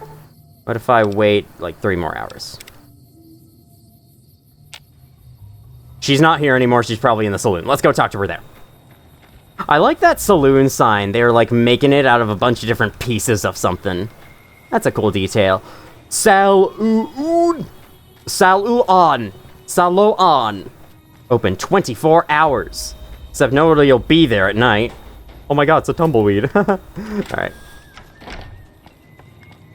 What if I wait, like, 3 more hours? She's not here anymore. She's probably in the saloon. Let's go talk to her there. I like that saloon sign. They're like making it out of a bunch of different pieces of something. That's a cool detail. Saloon. Open 24 hours. Except nobody will be there at night. Oh my god, it's a tumbleweed. Alright.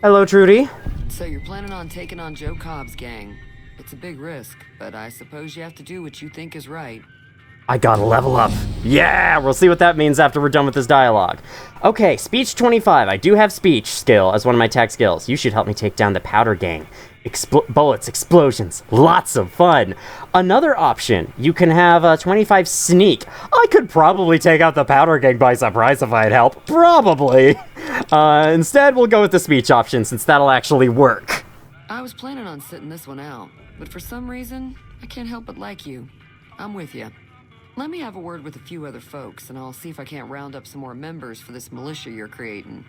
Hello, Trudy. So you're planning on taking on Joe Cobb's gang. It's a big risk, but I suppose you have to do what you think is right. I gotta level up. Yeah, we'll see what that means after we're done with this dialogue. Okay, speech 25. I do have speech skill as one of my tag skills. You should help me take down the Powder Gang. Bullets, explosions, lots of fun. Another option, you can have 25 sneak. I could probably take out the Powder Gang by surprise if I had help. Probably. Instead, we'll go with the speech option since that'll actually work. I was planning on sitting this one out, but for some reason, I can't help but like you. I'm with you. Let me have a word with a few other folks, and I'll see if I can't round up some more members for this militia you're creating.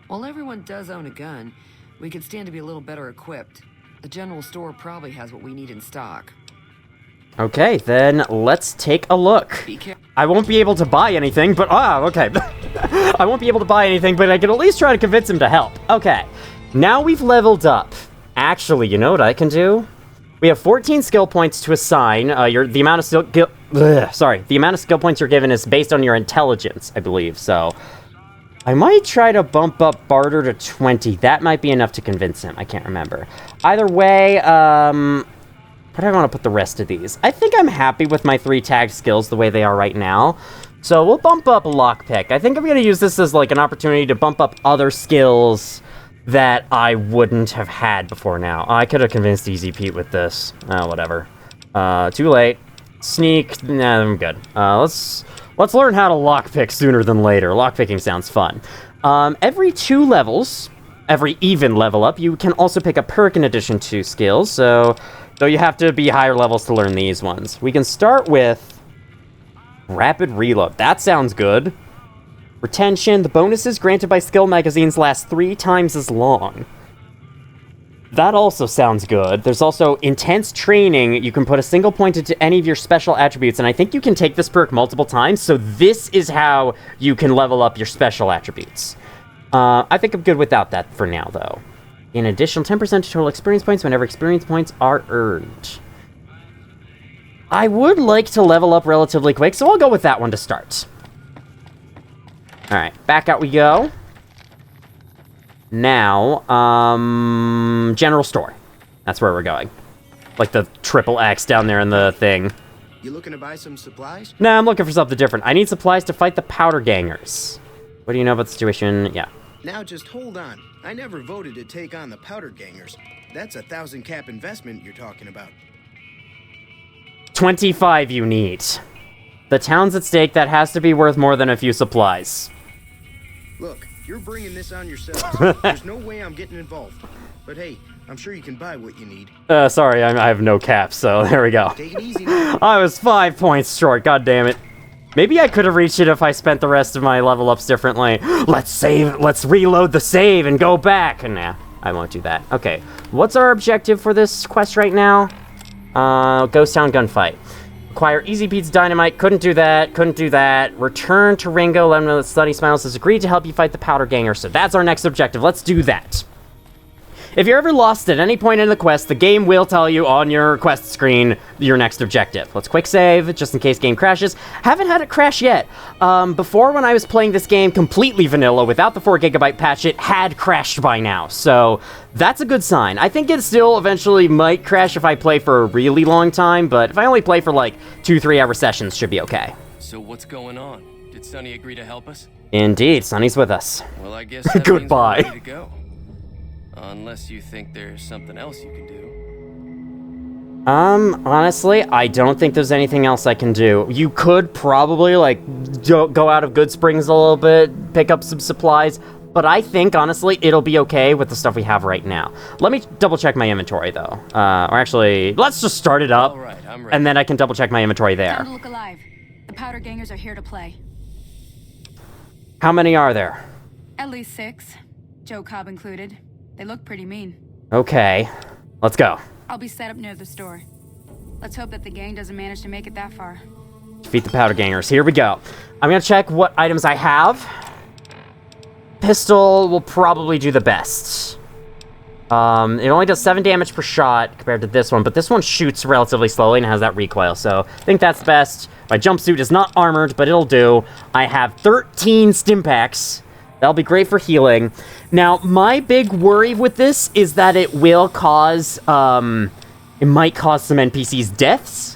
While everyone does own a gun, we could stand to be a little better equipped. The general store probably has what we need in stock. Okay, then let's take a look. I won't be able to buy anything, but... okay. I won't be able to buy anything, but I can at least try to convince him to help. Okay, now we've leveled up. Actually, you know what I can do? We have 14 skill points to assign. The amount of skill points you're given is based on your intelligence, I believe. So I might try to bump up Barter to 20. That might be enough to convince him. I can't remember. Either way, where do I want to put the rest of these? I think I'm happy with my 3 tag skills the way they are right now. So we'll bump up Lockpick. I think I'm going to use this as like an opportunity to bump up other skills that I wouldn't have had before now. I could have convinced Easy Pete with this. Whatever. Too late. Sneak. Nah, I'm good. Let's learn how to lockpick sooner than later. Lockpicking sounds fun. Every 2 levels, every even level up, you can also pick a perk in addition to skills. So, though you have to be higher levels to learn these ones. We can start with Rapid Reload. That sounds good. Retention. The bonuses granted by skill magazines last 3 times as long. That also sounds good. There's also Intense Training. You can put a single point into any of your special attributes, and I think you can take this perk multiple times, so this is how you can level up your special attributes. I think I'm good without that for now, though. An additional 10% to total experience points whenever experience points are earned. I would like to level up relatively quick, so I'll go with that one to start. Alright, back out we go. Now, general store. That's where we're going. Like the triple X down there in the thing. You looking to buy some supplies? Nah, I'm looking for something different. I need supplies to fight the Powder Gangers. What do you know about the situation? Yeah. Now just hold on. I never voted to take on the Powder Gangers. That's a 1,000 cap investment you're talking about. 25 you need. The town's at stake. That has to be worth more than a few supplies. Look, you're bringing this on yourselves. There's no way I'm getting involved. But hey, I'm sure you can buy what you need. Sorry, I have no caps, so there we go. Take it easy now. I was 5 points short, god damn it. Maybe I could have reached it if I spent the rest of my level ups differently. Let's reload the save and go back. Nah, I won't do that. Okay, what's our objective for this quest right now? Ghost Town Gunfight. Acquire Easy Pete's dynamite. Couldn't do that. Return to Ringo. Let him know that Sunny Smiles has agreed to help you fight the Powder Ganger. So that's our next objective. Let's do that. If you're ever lost at any point in the quest, the game will tell you on your quest screen your next objective. Let's quick save, just in case game crashes. Haven't had it crash yet. Before, when I was playing this game completely vanilla without the 4 GB patch, it had crashed by now. So that's a good sign. I think it still eventually might crash if I play for a really long time, but if I only play for like 2-3 hour sessions, should be okay. So what's going on? Did Sunny agree to help us? Indeed, Sunny's with us. Well, I guess that Goodbye. means we're ready to go. Unless you think there's something else you can do. Honestly, I don't think there's anything else I can do. You could probably, like, go out of Good Springs a little bit, pick up some supplies, but I think, honestly, it'll be okay with the stuff we have right now. Let me double-check my inventory, though. Or actually, let's just start it up, All right, I'm ready. and then I can double-check my inventory there. Time to look alive. The Powder Gangers are here to play. How many are there? At least 6. Joe Cobb included. They look pretty mean. Okay, let's go. I'll be set up near the store. Let's hope that the gang doesn't manage to make it that far. Defeat the powder gangers. Here we go. I'm gonna check what items I have. Pistol will probably do the best. It only does 7 damage per shot compared to this one, but this one shoots relatively slowly and has that recoil, so I think that's best. My jumpsuit is not armored, but it'll do. I have 13 stim packs. That'll be great for healing. Now, my big worry with this is that it will cause, it might cause some NPCs deaths.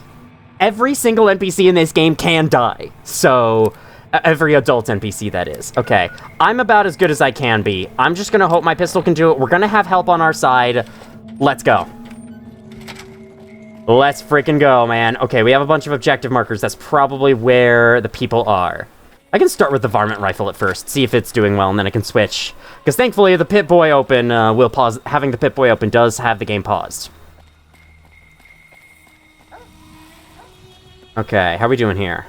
Every single NPC in this game can die, so... Every adult NPC, that is. Okay, I'm about as good as I can be. I'm just gonna hope my pistol can do it. We're gonna have help on our side. Let's go. Let's freaking go, man. Okay, we have a bunch of objective markers. That's probably where the people are. I can start with the varmint rifle at first, see if it's doing well, and then I can switch. Because thankfully, the Pip-Boy open will pause. Having the Pip-Boy open does have the game paused. Okay, how are we doing here?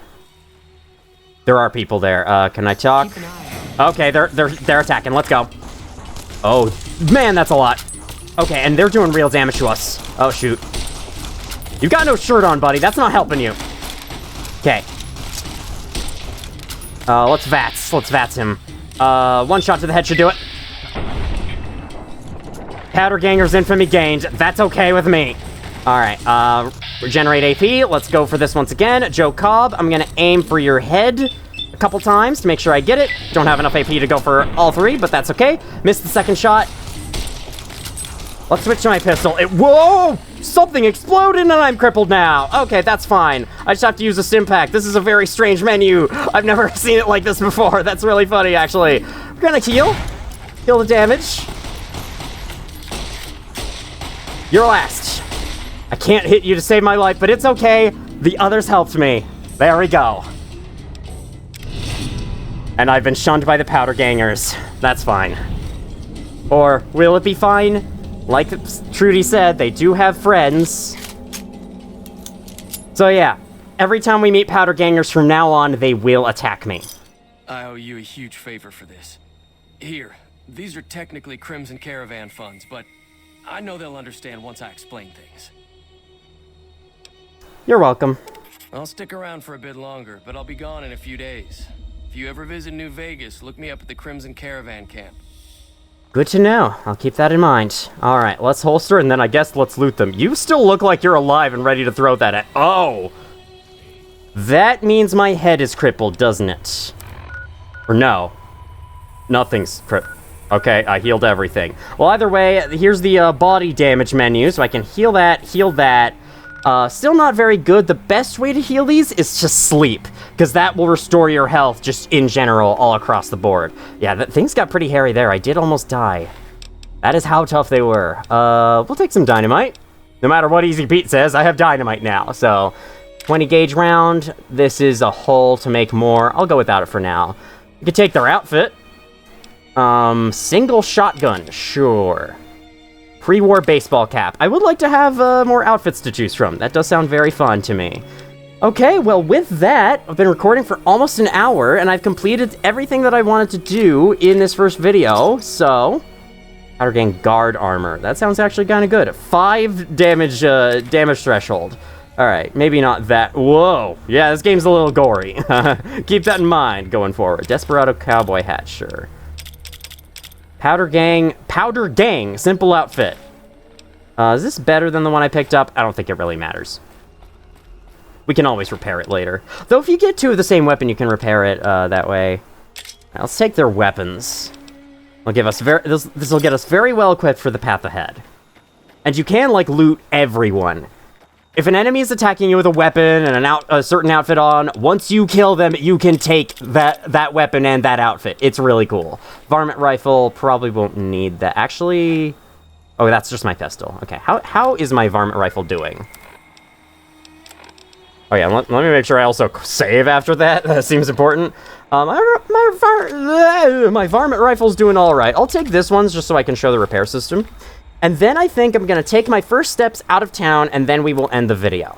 There are people there. Can I talk? Okay, they're attacking. Let's go. Oh, man, that's a lot. Okay, and they're doing real damage to us. Oh, shoot. You've got no shirt on, buddy. That's not helping you. Okay. Let's VATS him. One shot to the head should do it. Powder Ganger's infamy gained. That's okay with me. Alright, regenerate AP. Let's go for this once again. Joe Cobb, I'm gonna aim for your head a couple times to make sure I get it. Don't have enough AP to go for all 3, but that's okay. Missed the second shot. Let's switch to my pistol. Whoa! Something exploded and I'm crippled now. Okay, that's fine. I just have to use a stim pack. This is a very strange menu. I've never seen it like this before. That's really funny, actually. We're gonna heal. Heal the damage. You're last. I can't hit you to save my life, but it's okay. The others helped me. There we go. And I've been shunned by the powder gangers. That's fine. Or will it be fine? Like Trudy said, they do have friends. So yeah, every time we meet powder gangers from now on, they will attack me. I owe you a huge favor for this. Here, these are technically Crimson Caravan funds, but I know they'll understand once I explain things. You're welcome. I'll stick around for a bit longer, but I'll be gone in a few days. If you ever visit New Vegas, look me up at the Crimson Caravan camp. Good to know. I'll keep that in mind. Alright, let's holster and then I guess let's loot them. You still look like you're alive and ready to throw that at— Oh! That means my head is crippled, doesn't it? Or no. Nothing's crippled. Okay, I healed everything. Well, either way, here's the body damage menu, so I can heal that, still not very good. The best way to heal these is to sleep, because that will restore your health just in general all across the board. Yeah, things got pretty hairy there. I did almost die. That is how tough they were. We'll take some dynamite. No matter what Easy Pete says, I have dynamite now, so 20 gauge round. This is a hull to make more. I'll go without it for now. You could take their outfit. Single shotgun, sure. Pre-war baseball cap. I would like to have more outfits to choose from. That does sound very fun to me. Okay, well with that, I've been recording for almost an hour, and I've completed everything that I wanted to do in this first video, so... Powder Gang guard armor. That sounds actually kind of good. 5 damage threshold. Alright, maybe not that. Whoa! Yeah, this game's a little gory. Keep that in mind going forward. Desperado cowboy hat, sure. Powder Gang, simple outfit. Is this better than the one I picked up? I don't think it really matters. We can always repair it later. Though if you get 2 of the same weapon, you can repair it that way. Now, let's take their weapons. It'll give us this will get us very well equipped for the path ahead. And you can, like, loot everyone. If an enemy is attacking you with a weapon and a certain outfit on, once you kill them, you can take that weapon and that outfit. It's really cool. Varmint rifle, probably won't need that. Actually... Oh, that's just my pistol. Okay, how is my varmint rifle doing? Oh yeah, let me make sure I also save after that. That seems important. My varmint rifle's doing alright. I'll take this one just so I can show the repair system. And then I think I'm going to take my first steps out of town, and then we will end the video.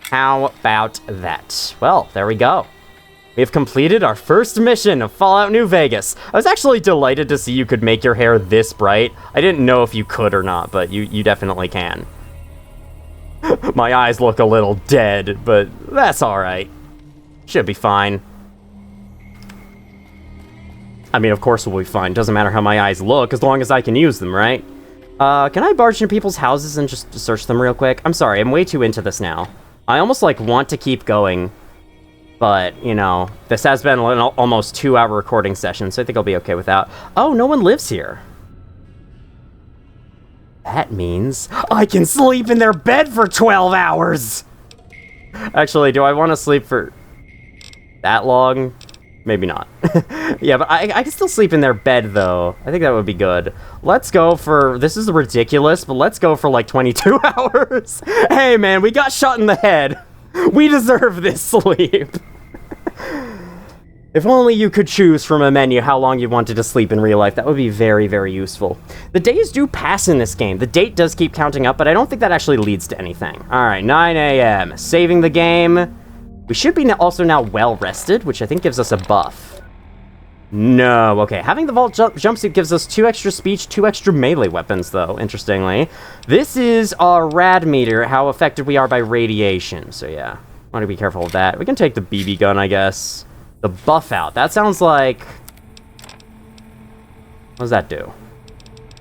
How about that? Well, there we go. We have completed our first mission of Fallout New Vegas. I was actually delighted to see you could make your hair this bright. I didn't know if you could or not, but you definitely can. My eyes look a little dead, but that's alright. Should be fine. I mean, of course we'll be fine. Doesn't matter how my eyes look, as long as I can use them, right? Can I barge into people's houses and just search them real quick? I'm sorry, I'm way too into this now. I almost, like, want to keep going. But, you know, this has been an almost 2-hour recording session, so I think I'll be okay with that. Oh, no one lives here. That means I can sleep in their bed for 12 hours! Actually, do I want to sleep for that long? Maybe not. Yeah, but I can still sleep in their bed, though. I think that would be good. Let's go for... This is ridiculous, but let's go for, like, 22 hours. Hey, man, we got shot in the head. We deserve this sleep. If only you could choose from a menu how long you wanted to sleep in real life, that would be very, very useful. The days do pass in this game. The date does keep counting up, but I don't think that actually leads to anything. Alright, 9 a.m. Saving the game. We should be also now well-rested, which I think gives us a buff. No, okay. Having the Vault jumpsuit gives us 2 extra speech, 2 extra melee weapons, though, interestingly. This is our rad meter, how affected we are by radiation. So, yeah, want to be careful of that. We can take the BB gun, I guess. The buff out. That sounds like... What does that do?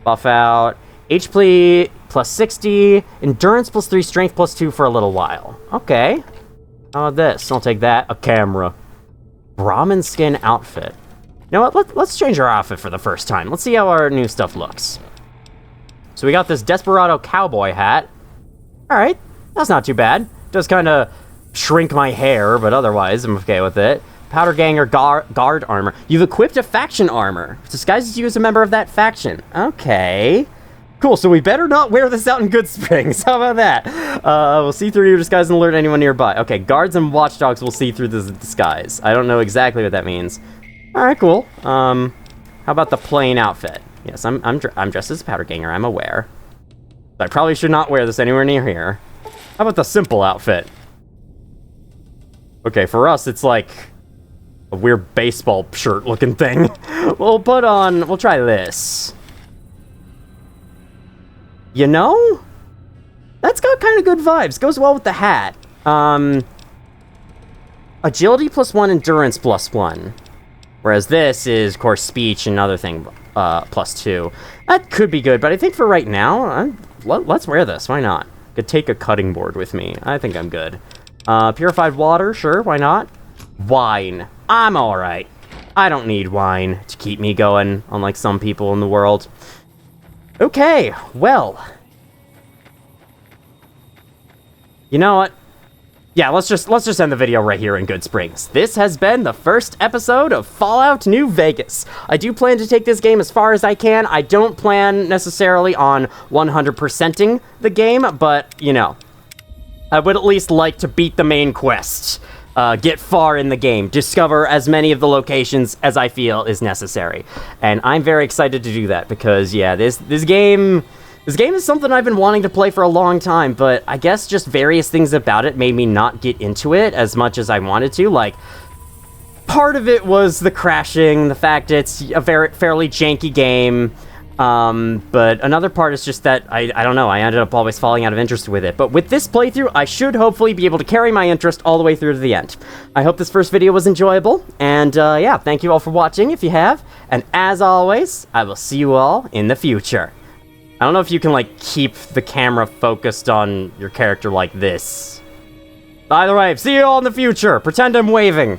Buff out. HP plus 60. Endurance plus 3. Strength plus 2 for a little while. Okay. How about this? I'll take that. A camera. Brahmin skin outfit. You know what? Let's change our outfit for the first time. Let's see how our new stuff looks. So we got this Desperado cowboy hat. Alright. That's not too bad. Does kind of shrink my hair, but otherwise I'm okay with it. Powder Ganger guard armor. You've equipped a faction armor. Disguises you as a member of that faction. Okay. Cool, so we better not wear this out in Goodsprings. How about that? We'll see through your disguise and alert anyone nearby. Okay, guards and watchdogs will see through this disguise. I don't know exactly what that means. Alright, cool. How about the plain outfit? Yes, I'm dressed as a Powder Ganger, I'm aware. But I probably should not wear this anywhere near here. How about the simple outfit? Okay, for us, it's like a weird baseball shirt looking thing. We'll try this. You know? That's got kind of good vibes. Goes well with the hat. Agility plus 1, endurance plus 1. Whereas this is, of course, speech and another thing plus 2. That could be good, but I think for right now, let's wear this. Why not? Could take a cutting board with me. I think I'm good. Purified water, sure, why not? Wine. I'm alright. I don't need wine to keep me going, unlike some people in the world. Okay, well. You know what? Yeah, let's just end the video right here in Goodsprings. This has been the first episode of Fallout New Vegas. I do plan to take this game as far as I can. I don't plan necessarily on 100%ing the game, but, you know, I would at least like to beat the main quest. Get far in the game, discover as many of the locations as I feel is necessary. And I'm very excited to do that because, yeah, this game is something I've been wanting to play for a long time, but I guess just various things about it made me not get into it as much as I wanted to. Like, part of it was the crashing, the fact it's a fairly janky game, but another part is just that, I don't know, I ended up always falling out of interest with it. But with this playthrough, I should hopefully be able to carry my interest all the way through to the end. I hope this first video was enjoyable, and yeah, thank you all for watching if you have, and as always, I will see you all in the future. I don't know if you can, like, keep the camera focused on your character like this. Either way, see you all in the future. Pretend I'm waving.